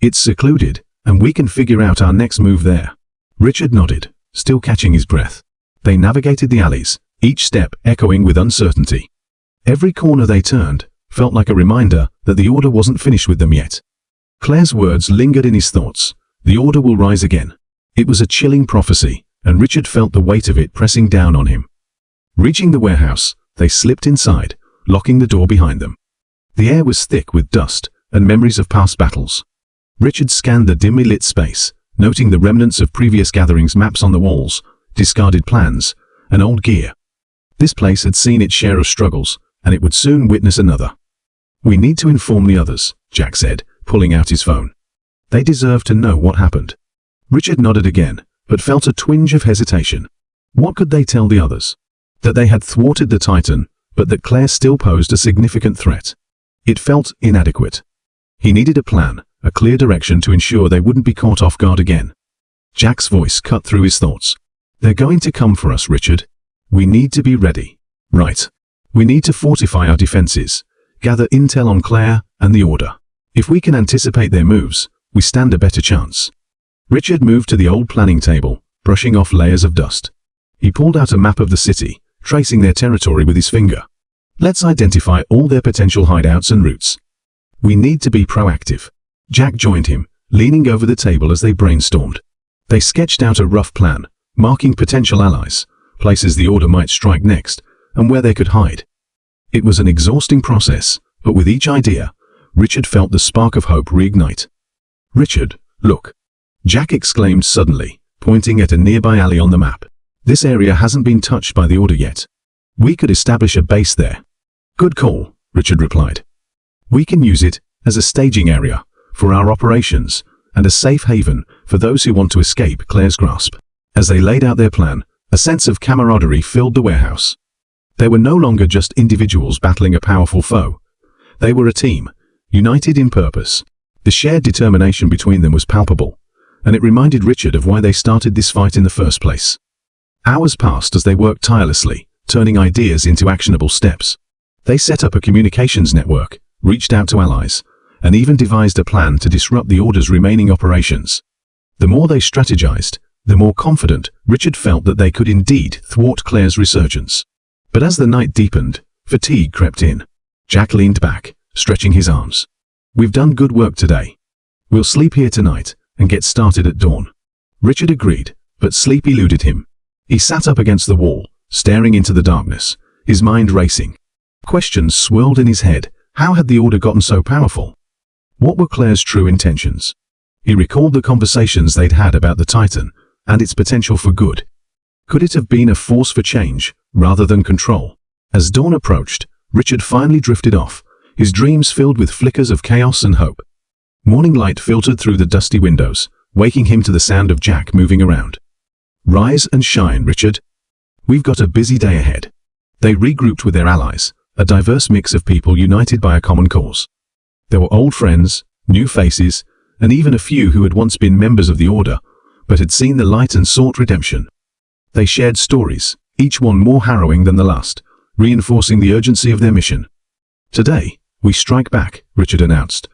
"It's secluded, and we can figure out our next move there." Richard nodded, still catching his breath. They navigated the alleys, each step echoing with uncertainty. Every corner they turned felt like a reminder that the Order wasn't finished with them yet. Claire's words lingered in his thoughts. The Order will rise again. It was a chilling prophecy, and Richard felt the weight of it pressing down on him. Reaching the warehouse, they slipped inside, locking the door behind them. The air was thick with dust and memories of past battles. Richard scanned the dimly lit space, noting the remnants of previous gatherings, maps on the walls, discarded plans, and old gear. This place had seen its share of struggles, and it would soon witness another. "We need to inform the others," Jack said, pulling out his phone. "They deserve to know what happened." Richard nodded again, but felt a twinge of hesitation. What could they tell the others? That they had thwarted the Titan, but that Claire still posed a significant threat. It felt inadequate. He needed a plan, a clear direction to ensure they wouldn't be caught off guard again. Jack's voice cut through his thoughts. They're going to come for us, Richard. We need to be ready. Right. We need to fortify our defenses, gather intel on Claire and the Order. If we can anticipate their moves, we stand a better chance. Richard moved to the old planning table, brushing off layers of dust. He pulled out a map of the city, tracing their territory with his finger. Let's identify all their potential hideouts and routes. We need to be proactive. Jack joined him, leaning over the table as they brainstormed. They sketched out a rough plan, marking potential allies, places the Order might strike next, and where they could hide. It was an exhausting process, but with each idea, Richard felt the spark of hope reignite. Richard, look! Jack exclaimed suddenly, pointing at a nearby alley on the map. This area hasn't been touched by the Order yet. We could establish a base there. Good call, Richard replied. We can use it as a staging area for our operations and a safe haven for those who want to escape Claire's grasp. As they laid out their plan, a sense of camaraderie filled the warehouse. They were no longer just individuals battling a powerful foe. They were a team, united in purpose. The shared determination between them was palpable, and it reminded Richard of why they started this fight in the first place. Hours passed as they worked tirelessly, turning ideas into actionable steps. They set up a communications network, reached out to allies, and even devised a plan to disrupt the Order's remaining operations. The more they strategized, the more confident Richard felt that they could indeed thwart Claire's resurgence. But as the night deepened, fatigue crept in. Jack leaned back, stretching his arms. We've done good work today. We'll sleep here tonight and get started at dawn. Richard agreed, but sleep eluded him. He sat up against the wall, staring into the darkness, his mind racing. Questions swirled in his head. How had the Order gotten so powerful? What were Claire's true intentions? He recalled the conversations they'd had about the Titan and its potential for good. Could it have been a force for change, rather than control? As dawn approached, Richard finally drifted off, his dreams filled with flickers of chaos and hope. Morning light filtered through the dusty windows, waking him to the sound of Jack moving around. Rise and shine, Richard. We've got a busy day ahead. They regrouped with their allies, a diverse mix of people united by a common cause. There were old friends, new faces, and even a few who had once been members of the Order, but had seen the light and sought redemption. They shared stories, each one more harrowing than the last, reinforcing the urgency of their mission. Today, we strike back, Richard announced,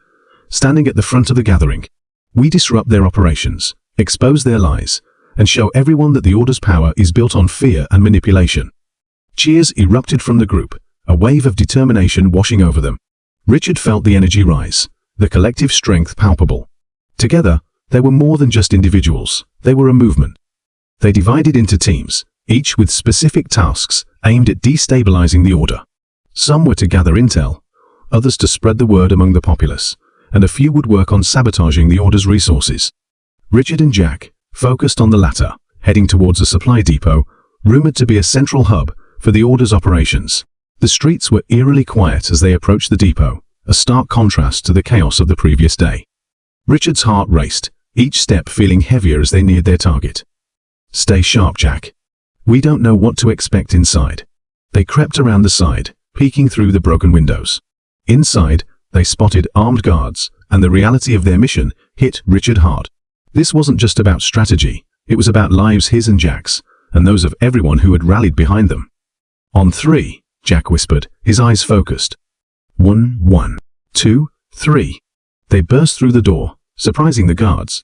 standing at the front of the gathering. We disrupt their operations, expose their lies, and show everyone that the Order's power is built on fear and manipulation. Cheers erupted from the group, a wave of determination washing over them. Richard felt the energy rise, the collective strength palpable. Together, they were more than just individuals, they were a movement. They divided into teams, each with specific tasks aimed at destabilizing the Order. Some were to gather intel, others to spread the word among the populace, and a few would work on sabotaging the Order's resources. Richard and Jack focused on the latter, heading towards a supply depot, rumored to be a central hub for the Order's operations. The streets were eerily quiet as they approached the depot, a stark contrast to the chaos of the previous day. Richard's heart raced, each step feeling heavier as they neared their target. Stay sharp, Jack. We don't know what to expect inside. They crept around the side, peeking through the broken windows. Inside, they spotted armed guards, and the reality of their mission hit Richard hard. This wasn't just about strategy, it was about lives, his and Jack's, and those of everyone who had rallied behind them. On 3, Jack whispered, his eyes focused. 1, 2, 3. They burst through the door, surprising the guards.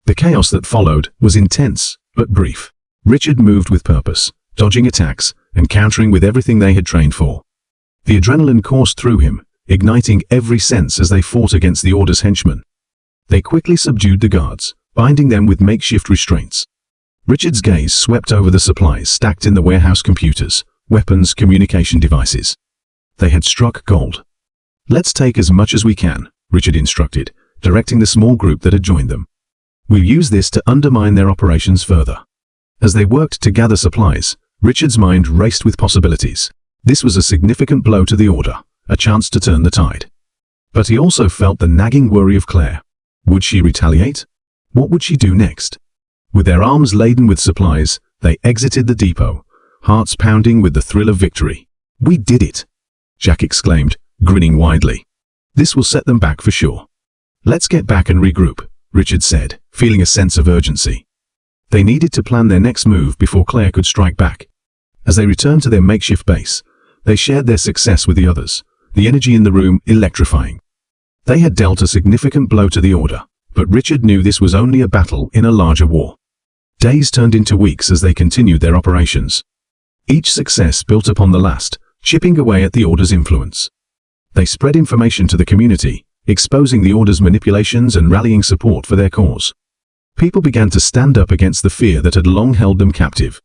The chaos that followed was intense, but brief. Richard moved with purpose, dodging attacks and countering with everything they had trained for. The adrenaline coursed through him, igniting every sense as they fought against the Order's henchmen. They quickly subdued the guards, binding them with makeshift restraints. Richard's gaze swept over the supplies stacked in the warehouse: computers, weapons, communication devices. They had struck gold. Let's take as much as we can, Richard instructed, directing the small group that had joined them. We'll use this to undermine their operations further. As they worked to gather supplies, Richard's mind raced with possibilities. This was a significant blow to the Order, a chance to turn the tide. But he also felt the nagging worry of Claire. Would she retaliate? What would she do next? With their arms laden with supplies, they exited the depot, hearts pounding with the thrill of victory. We did it! Jack exclaimed, grinning widely. This will set them back for sure. Let's get back and regroup, Richard said, feeling a sense of urgency. They needed to plan their next move before Claire could strike back. As they returned to their makeshift base, they shared their success with the others, the energy in the room electrifying. They had dealt a significant blow to the Order, but Richard knew this was only a battle in a larger war. Days turned into weeks as they continued their operations. Each success built upon the last, chipping away at the Order's influence. They spread information to the community, exposing the Order's manipulations and rallying support for their cause. People began to stand up against the fear that had long held them captive.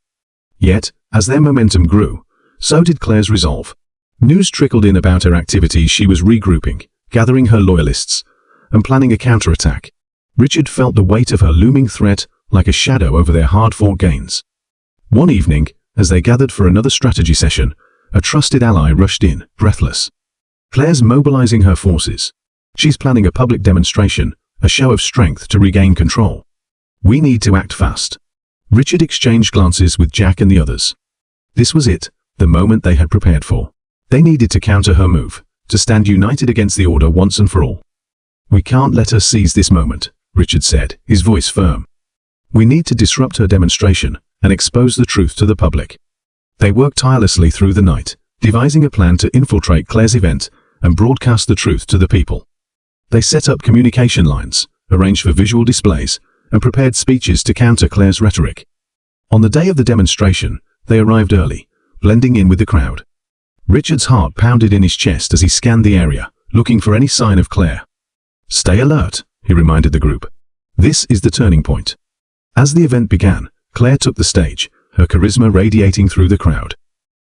Yet, as their momentum grew, so did Claire's resolve. News trickled in about her activities. She was regrouping, gathering her loyalists, and planning a counterattack. Richard felt the weight of her looming threat like a shadow over their hard-fought gains. One evening, as they gathered for another strategy session, a trusted ally rushed in, breathless. Claire's mobilizing her forces. She's planning a public demonstration, a show of strength to regain control. We need to act fast. Richard exchanged glances with Jack and the others. This was it, the moment they had prepared for. They needed to counter her move, to stand united against the Order once and for all. We can't let her seize this moment, Richard said, his voice firm. We need to disrupt her demonstration and expose the truth to the public. They worked tirelessly through the night, devising a plan to infiltrate Claire's event and broadcast the truth to the people. They set up communication lines, arranged for visual displays, and prepared speeches to counter Claire's rhetoric. On the day of the demonstration, they arrived early, blending in with the crowd. Richard's heart pounded in his chest as he scanned the area, looking for any sign of Claire. Stay alert, he reminded the group. This is the turning point. As the event began, Claire took the stage, her charisma radiating through the crowd.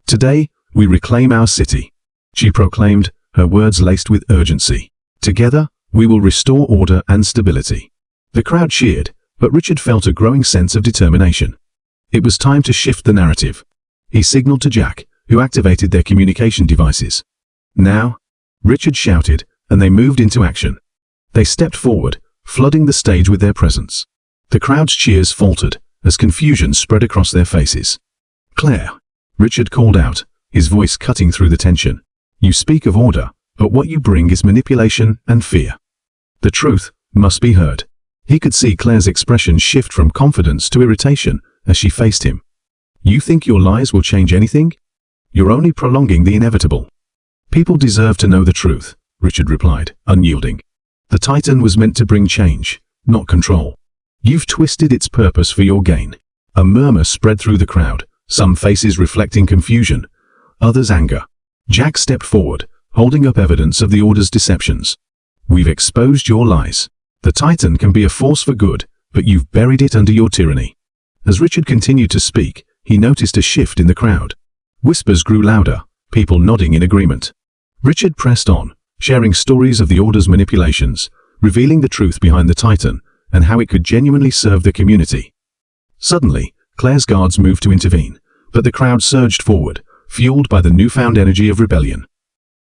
Today, we reclaim our city, she proclaimed, her words laced with urgency. Together, we will restore order and stability. The crowd cheered, but Richard felt a growing sense of determination. It was time to shift the narrative. He signaled to Jack, who activated their communication devices. Now, Richard shouted, and they moved into action. They stepped forward, flooding the stage with their presence. The crowd's cheers faltered, as confusion spread across their faces. Claire, Richard called out, his voice cutting through the tension. You speak of order, but what you bring is manipulation and fear. The truth must be heard. He could see Claire's expression shift from confidence to irritation as she faced him. You think your lies will change anything? You're only prolonging the inevitable. People deserve to know the truth, Richard replied, unyielding. The Titan was meant to bring change, not control. You've twisted its purpose for your gain. A murmur spread through the crowd, some faces reflecting confusion, others anger. Jack stepped forward, holding up evidence of the Order's deceptions. We've exposed your lies. The Titan can be a force for good, but you've buried it under your tyranny. As Richard continued to speak, he noticed a shift in the crowd. Whispers grew louder, people nodding in agreement. Richard pressed on, sharing stories of the Order's manipulations, revealing the truth behind the Titan and how it could genuinely serve the community. Suddenly, Claire's guards moved to intervene, but the crowd surged forward, fueled by the newfound energy of rebellion.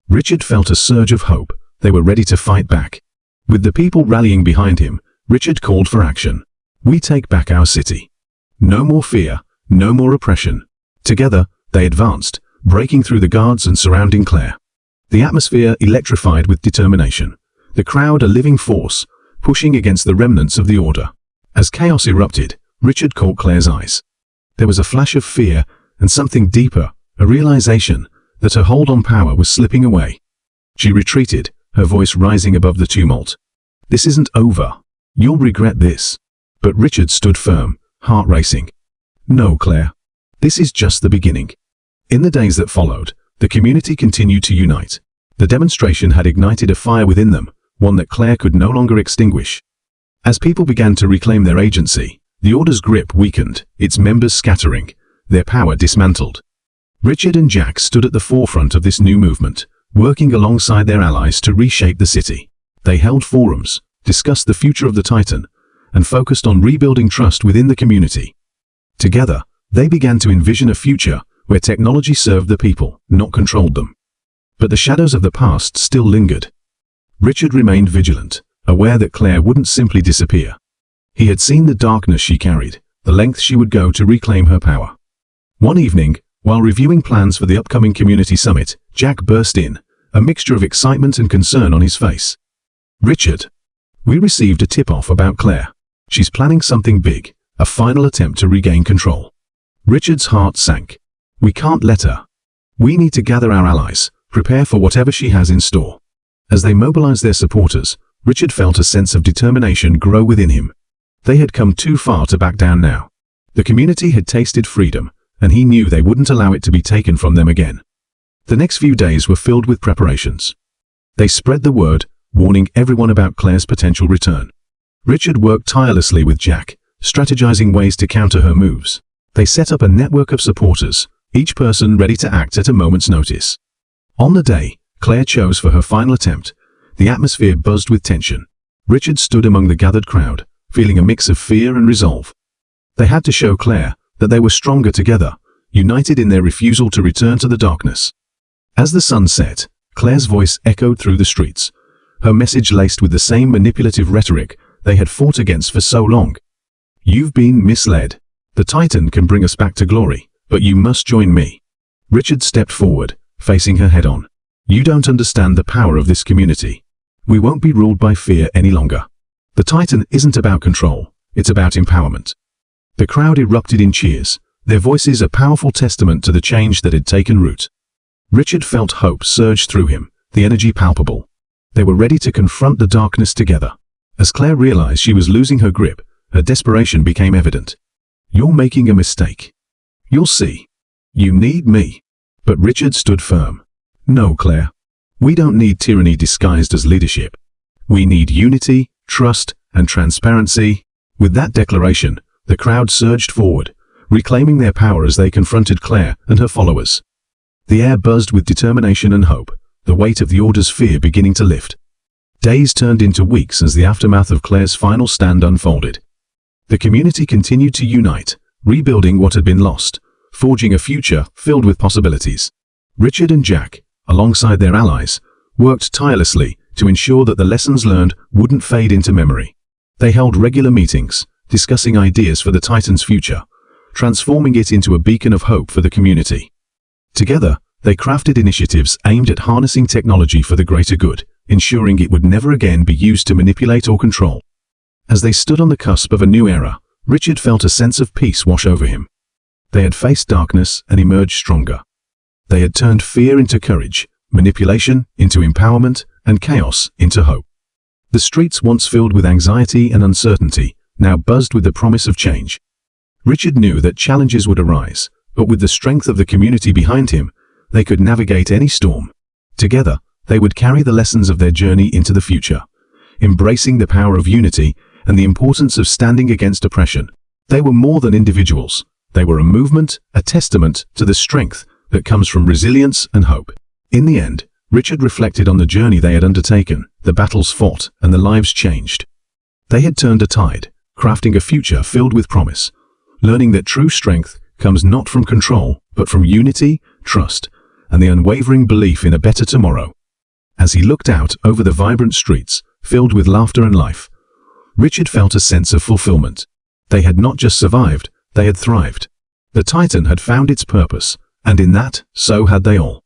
Richard felt a surge of hope. They were ready to fight back. With the people rallying behind him, Richard called for action. We take back our city. No more fear, no more oppression. Together, they advanced, breaking through the guards and surrounding Claire. The atmosphere electrified with determination. The crowd a living force, pushing against the remnants of the Order. As chaos erupted, Richard caught Claire's eyes. There was a flash of fear and something deeper, a realization that her hold on power was slipping away. She retreated, her voice rising above the tumult. This isn't over. You'll regret this. But Richard stood firm, heart racing. No, Claire. This is just the beginning. In the days that followed, the community continued to unite. The demonstration had ignited a fire within them, one that Claire could no longer extinguish. As people began to reclaim their agency, the Order's grip weakened, its members scattering, their power dismantled. Richard and Jack stood at the forefront of this new movement, working alongside their allies to reshape the city. They held forums, discussed the future of the Titan, and focused on rebuilding trust within the community. Together, they began to envision a future where technology served the people, not controlled them. But the shadows of the past still lingered. Richard remained vigilant, aware that Claire wouldn't simply disappear. He had seen the darkness she carried, the lengths she would go to reclaim her power. One evening, while reviewing plans for the upcoming community summit, Jack burst in, a mixture of excitement and concern on his face. Richard, we received a tip-off about Claire. She's planning something big, a final attempt to regain control. Richard's heart sank. We can't let her. We need to gather our allies, prepare for whatever she has in store. As they mobilized their supporters, Richard felt a sense of determination grow within him. They had come too far to back down now. The community had tasted freedom, and he knew they wouldn't allow it to be taken from them again. The next few days were filled with preparations. They spread the word, warning everyone about Claire's potential return. Richard worked tirelessly with Jack, strategizing ways to counter her moves. They set up a network of supporters, each person ready to act at a moment's notice. On the day Claire chose for her final attempt, the atmosphere buzzed with tension. Richard stood among the gathered crowd, feeling a mix of fear and resolve. They had to show Claire that they were stronger together, united in their refusal to return to the darkness. As the sun set, Claire's voice echoed through the streets, her message laced with the same manipulative rhetoric they had fought against for so long. You've been misled. The Titan can bring us back to glory, but you must join me. Richard stepped forward, facing her head-on. You don't understand the power of this community. We won't be ruled by fear any longer. The Titan isn't about control, it's about empowerment. The crowd erupted in cheers, their voices a powerful testament to the change that had taken root. Richard felt hope surge through him, the energy palpable. They were ready to confront the darkness together. As Claire realized she was losing her grip, her desperation became evident. You're making a mistake. You'll see. You need me. But Richard stood firm. No, Claire. We don't need tyranny disguised as leadership. We need unity, trust, and transparency. With that declaration, the crowd surged forward, reclaiming their power as they confronted Claire and her followers. The air buzzed with determination and hope, the weight of the Order's fear beginning to lift. Days turned into weeks as the aftermath of Claire's final stand unfolded. The community continued to unite, rebuilding what had been lost, forging a future filled with possibilities. Richard and Jack, alongside their allies, worked tirelessly to ensure that the lessons learned wouldn't fade into memory. They held regular meetings, discussing ideas for the Titan's future, transforming it into a beacon of hope for the community. Together, they crafted initiatives aimed at harnessing technology for the greater good, ensuring it would never again be used to manipulate or control. As they stood on the cusp of a new era, Richard felt a sense of peace wash over him. They had faced darkness and emerged stronger. They had turned fear into courage, manipulation into empowerment, and chaos into hope. The streets, once filled with anxiety and uncertainty, now buzzed with the promise of change. Richard knew that challenges would arise, but with the strength of the community behind him, they could navigate any storm. Together, they would carry the lessons of their journey into the future, embracing the power of unity and the importance of standing against oppression. They were more than individuals. They were a movement, a testament to the strength that comes from resilience and hope. In the end, Richard reflected on the journey they had undertaken, the battles fought, and the lives changed. They had turned a tide, crafting a future filled with promise, learning that true strength comes not from control, but from unity, trust, and the unwavering belief in a better tomorrow. As he looked out over the vibrant streets, filled with laughter and life, Richard felt a sense of fulfillment. They had not just survived, they had thrived. The Titan had found its purpose, and in that, so had they all.